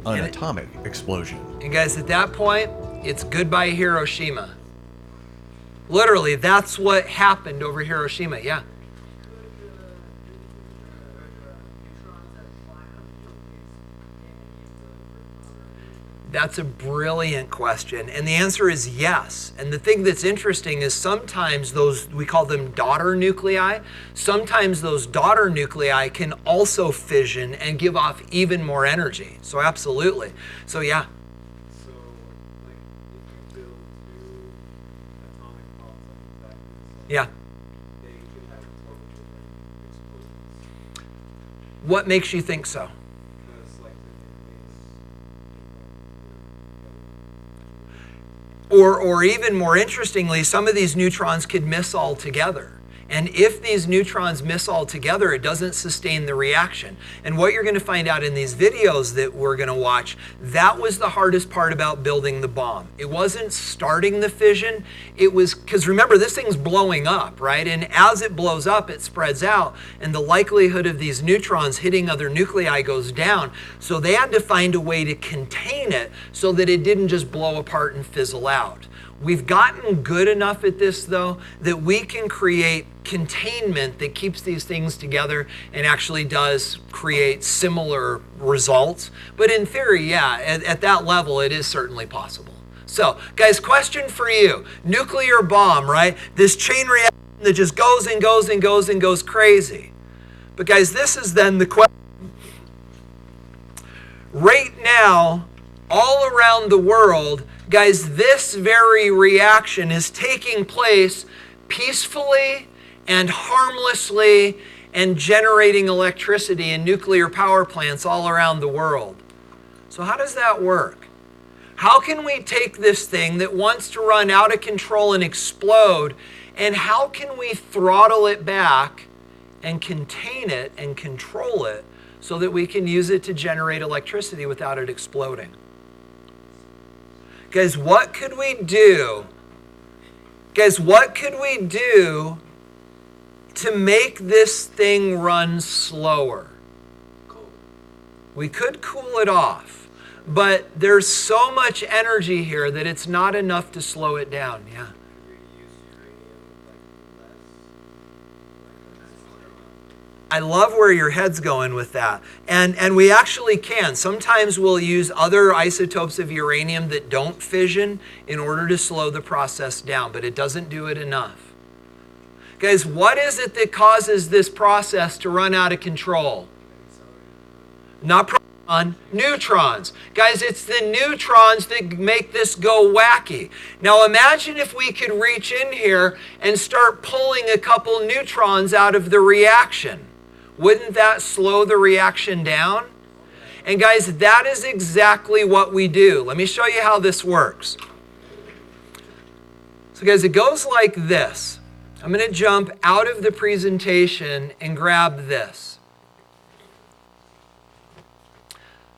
an atomic explosion. And guys, at that point, it's goodbye Hiroshima. Literally, that's what happened over Hiroshima, yeah. That's a brilliant question, and the answer is yes. And the thing that's interesting is sometimes those, we call them daughter nuclei, sometimes those daughter nuclei can also fission and give off even more energy. So absolutely. So yeah. So, like, if you build 2 atomic bombs like that, Yeah. they could have totally different explosions. What makes you think so? Because, like, Or even more interestingly, some of these neutrons could miss altogether. And if these neutrons miss altogether, it doesn't sustain the reaction. And what you're going to find out in these videos that we're going to watch, that was the hardest part about building the bomb. It wasn't starting the fission. It was, because remember, this thing's blowing up, right? And as it blows up, it spreads out. And the likelihood of these neutrons hitting other nuclei goes down. So they had to find a way to contain it so that it didn't just blow apart and fizzle out. We've gotten good enough at this, though, that we can create containment that keeps these things together and actually does create similar results. But in theory, yeah, at that level, it is certainly possible. So, guys, question for you. Nuclear bomb, right? This chain reaction that just goes and goes and goes and goes crazy. But, guys, this is then the question. Right now, all around the world, guys, this very reaction is taking place peacefully and harmlessly and generating electricity in nuclear power plants all around the world. So how does that work? How can we take this thing that wants to run out of control and explode, and how can we throttle it back and contain it and control it so that we can use it to generate electricity without it exploding? Guys, what could we do? Guys, what could we do to make this thing run slower? We could cool it off, but there's so much energy here that it's not enough to slow it down. Yeah. I love where your head's going with that. And we actually can. Sometimes we'll use other isotopes of uranium that don't fission in order to slow the process down, but it doesn't do it enough. Guys, what is it that causes this process to run out of control? Not neutrons. Guys, it's the neutrons that make this go wacky. Now imagine if we could reach in here and start pulling a couple neutrons out of the reaction. Wouldn't that slow the reaction down? And guys, that is exactly what we do. Let me show you how this works. So guys, it goes like this. I'm going to jump out of the presentation and grab this.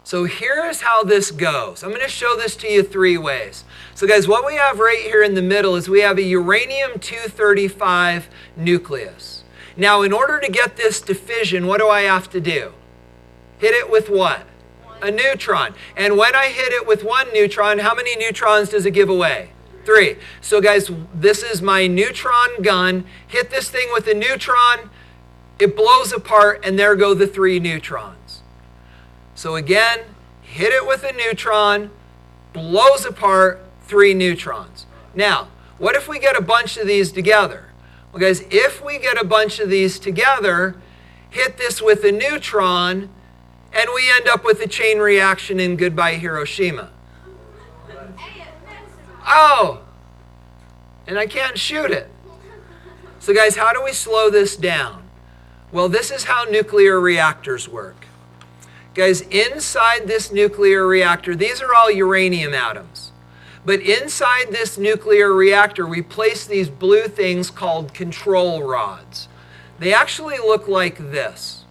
So here's how this goes. I'm going to show this to you 3 ways. So guys, what we have right here in the middle is we have a uranium-235 nucleus. Now, in order to get this to fission, what do I have to do? Hit it with what? A neutron. And when I hit it with 1 neutron, how many neutrons does it give away? 3. So guys, this is my neutron gun. Hit this thing with a neutron, it blows apart, and there go the 3 neutrons. So again, hit it with a neutron, blows apart, 3 neutrons. Now, what if we get a bunch of these together? Well, guys, if we get a bunch of these together, hit this with a neutron, and we end up with a chain reaction in goodbye Hiroshima. Oh, and I can't shoot it. So guys, how do we slow this down? Well, this is how nuclear reactors work. Guys, inside this nuclear reactor, these are all uranium atoms. But inside this nuclear reactor, we place these blue things called control rods. They actually look like this.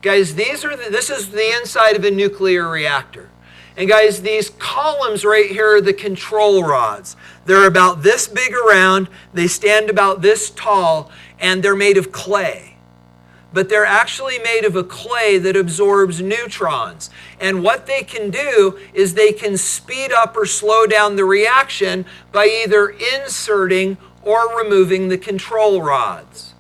Guys, this is the inside of a nuclear reactor. And guys, these columns right here are the control rods. They're about this big around, they stand about this tall, and they're made of clay. But they're actually made of a clay that absorbs neutrons. And what they can do is they can speed up or slow down the reaction by either inserting or removing the control rods.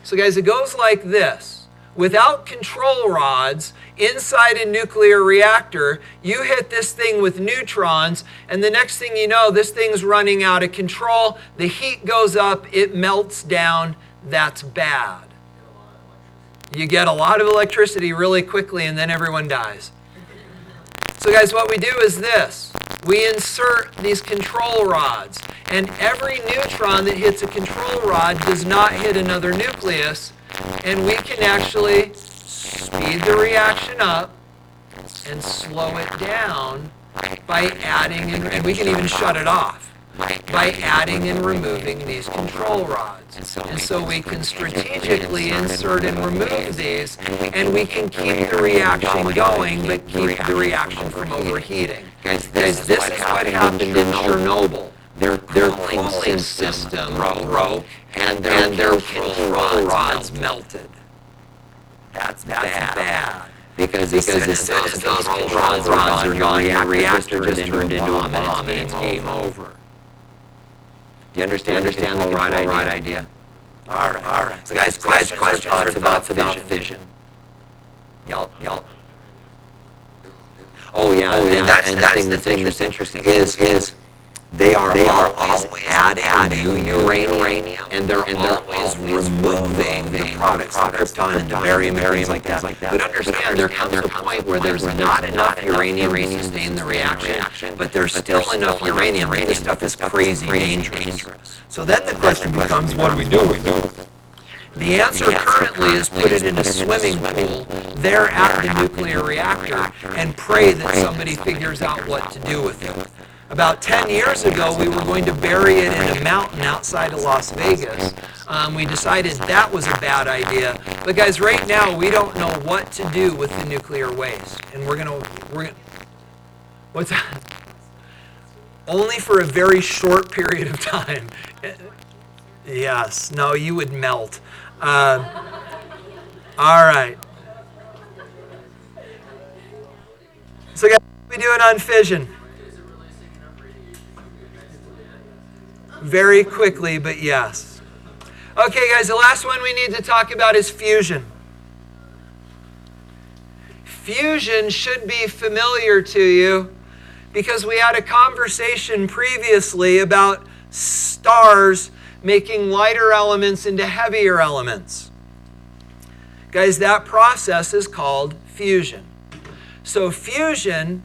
So guys, it goes like this. Without control rods, inside a nuclear reactor, you hit this thing with neutrons, and the next thing you know, this thing's running out of control. The heat goes up, it melts down. That's bad. You get a lot of electricity really quickly, and then everyone dies. So guys, what we do is this. We insert these control rods, and every neutron that hits a control rod does not hit another nucleus, and we can actually speed the reaction up and slow it down by adding, and we can even shut it off by adding and removing these control rods. And so we can strategically insert and remove these, and we can keep the reaction going, but keep the reaction from overheating. Guys, this is what happened in Chernobyl. Their cooling system broke, and their control rods melted. That's bad. Because as soon as those control rods are gone, the reactor just turned into a bomb, and it's game over. Do you understand the right idea? All right. So guys, questions about fission. Y'all. Oh yeah, and the thing that's interesting is they are always adding new uranium, and they're always removing the products, the krypton and barium and things like that. But understand, there comes a point where there's not enough uranium to sustain the reaction, but there's still enough uranium. This stuff is crazy dangerous. So then the question becomes, what do we do? The answer currently is put it in a swimming pool there at the nuclear reactor and pray that somebody figures out what to do with it. About 10 years ago, we were going to bury it in a mountain outside of Las Vegas. We decided that was a bad idea. But guys, right now, we don't know what to do with the nuclear waste. And we're gonna, what's that? Only for a very short period of time. Yes, no, you would melt. All right. So guys, what are we doing on fission? Very quickly, but yes. Okay, guys, the last one we need to talk about is fusion. Fusion should be familiar to you because we had a conversation previously about stars making lighter elements into heavier elements. Guys, that process is called fusion. So fusion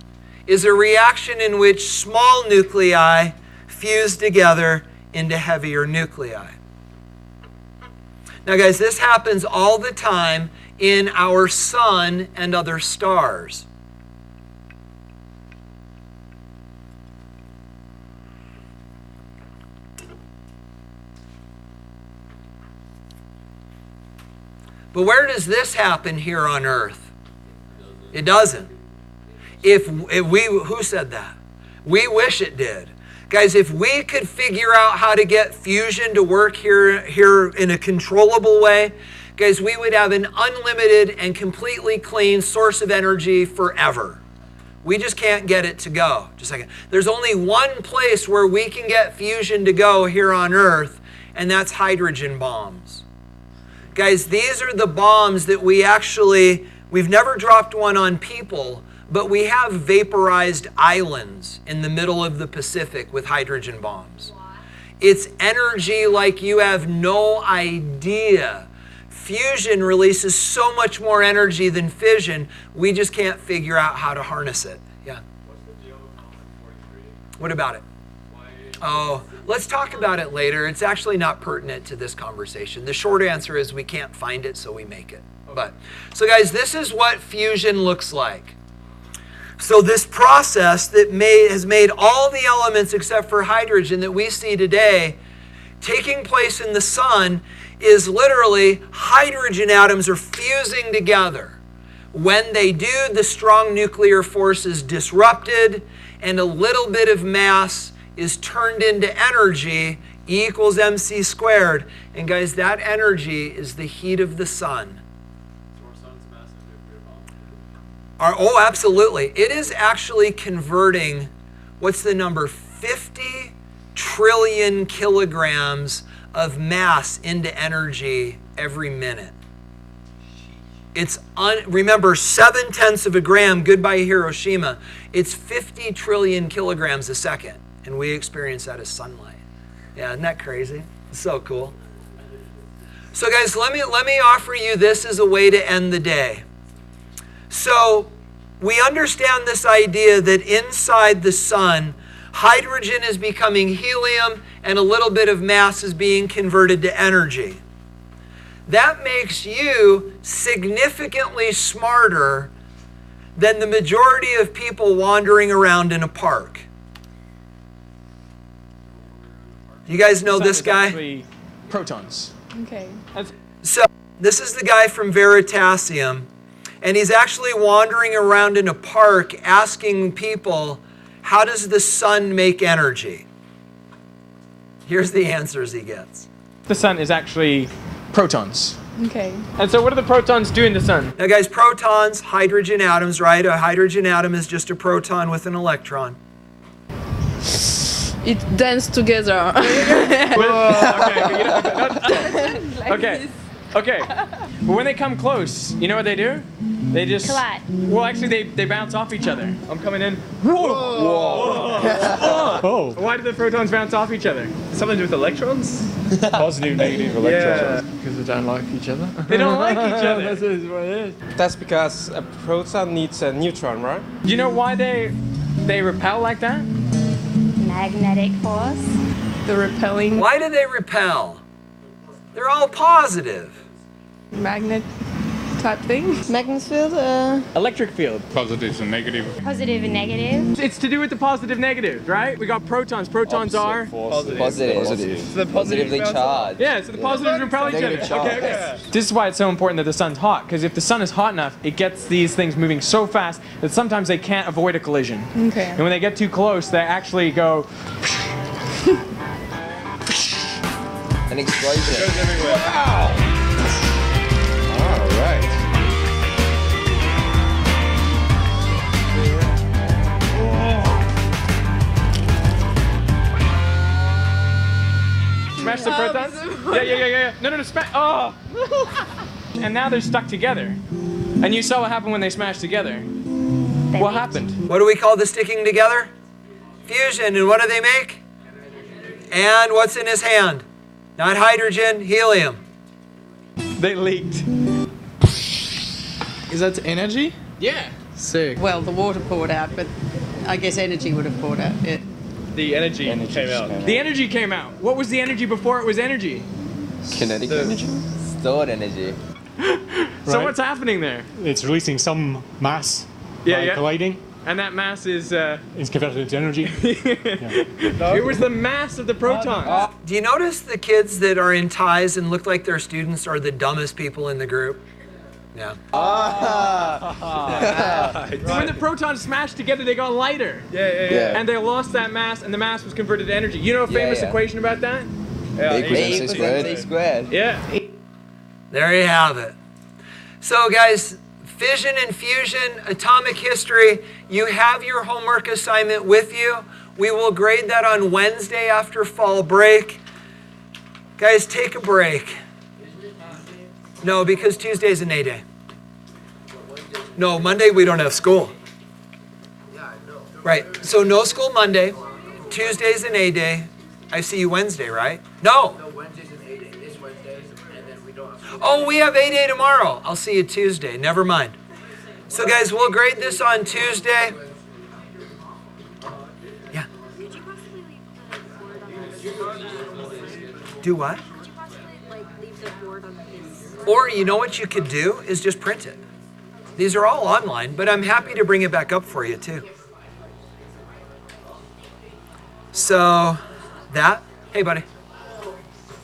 is a reaction in which small nuclei fuse together into heavier nuclei. Now guys, this happens all the time in our sun and other stars. But where does this happen here on Earth? It doesn't. Who said that? We wish it did. Guys, if we could figure out how to get fusion to work here in a controllable way, guys, we would have an unlimited and completely clean source of energy forever. We just can't get it to go. Just a second. There's only one place where we can get fusion to go here on Earth, and that's hydrogen bombs. Guys, these are the bombs that we've never dropped one on people, but we have vaporized islands in the middle of the Pacific with hydrogen bombs. It's energy like you have no idea. Fusion releases so much more energy than fission. We just can't figure out how to harness it. Yeah. What's the deal with Comet 43? What about it? Why? Oh, let's talk about it later. It's actually not pertinent to this conversation. The short answer is we can't find it, so we make it. So guys, this is what fusion looks like. So this process that has made all the elements except for hydrogen that we see today taking place in the sun is literally hydrogen atoms are fusing together. When they do, the strong nuclear force is disrupted and a little bit of mass is turned into energy, E equals mc squared. And guys, that energy is the heat of the sun. So our sun's a massive nuclear bomb. Oh, absolutely. It is actually converting, what's the number? 50 trillion kilograms of mass into energy every minute. It's, remember, 7/10 of a gram, goodbye Hiroshima. It's 50 trillion kilograms a second, and we experience that as sunlight. Yeah, isn't that crazy? It's so cool. So guys, let me offer you this as a way to end the day. So we understand this idea that inside the sun, hydrogen is becoming helium and a little bit of mass is being converted to energy. That makes you significantly smarter than the majority of people wandering around in a park. You guys know this guy? Actually, protons. Okay. So this is the guy from Veritasium, and he's actually wandering around in a park asking people, how does the sun make energy? Here's the answers he gets. The sun is actually protons. Okay. And so what do the protons do in the sun? Now guys, protons, hydrogen atoms, right? A hydrogen atom is just a proton with an electron. It dance together. Okay. But when they come close, you know what they do? They just Collide. Well, actually, they bounce off each other. I'm coming in. Whoa! Oh! Why do the protons bounce off each other? Something to do with electrons? Positive, negative electrons. Because they don't like each other. They don't like each other. That's what it is. That's because a proton needs a neutron, right? Do you know why they repel like that? Magnetic force. The repelling Why do they repel? They're all positive. magnet type thing. Magnet field. Electric field. Positives and negatives. Positive and negative. It's to do with the positive negatives, right? We got protons. Protons are. Positive. The Positively charged. Yeah, so the positives repel each other. Negative charge. Okay. This is why it's so important that the sun's hot, because if the sun is hot enough, it gets these things moving so fast that sometimes they can't avoid a collision. Okay. And when they get too close, they actually go. An explosion. Smash the protons? Yeah. No, smash. Oh! And now they're stuck together. And you saw what happened when they smashed together. What happened? What do we call the sticking together? Fusion. And what do they make? And what's in his hand? Not hydrogen, helium. They leaked. Is that energy? Yeah. Sick. Well, the water poured out, but I guess energy would have poured out. Yeah. The energy came out. The energy came out. What was the energy before it was energy? Kinetic energy? Stored energy. So what's happening there? It's releasing some mass by colliding. And that mass is... It's converted into energy. It was the mass of the protons. Do you notice the kids that are in ties and look like they're students are the dumbest people in the group? Yeah. When the protons smashed together, they got lighter. Yeah. And they lost that mass, and the mass was converted to energy. You know a famous equation about that? A equals mc squared. MC squared. Yeah. There you have it. So guys, fission and fusion, atomic history, you have your homework assignment with you. We will grade that on Wednesday after fall break. Guys, take a break. No, because Tuesday's an A day. No, Monday we don't have school. Right, so no school Monday. Tuesday's an A day. I see you Wednesday, right? No. Wednesday's an A day. This Wednesday, and then we don't have school. Oh, we have A day tomorrow. I'll see you Tuesday. Never mind. So guys, we'll grade this on Tuesday. Yeah. Could you possibly leave the board on Do what? Could you possibly leave the board on his? Or you know what you could do is just print it. These are all online, but I'm happy to bring it back up for you too. So that, hey buddy.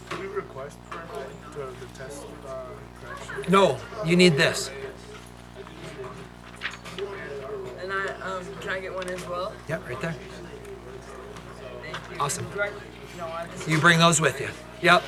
Can we request for the test correction? No, you need this. And can I get one as well? Yep, right there. Thank you. Awesome. No, You bring those with you. Yep.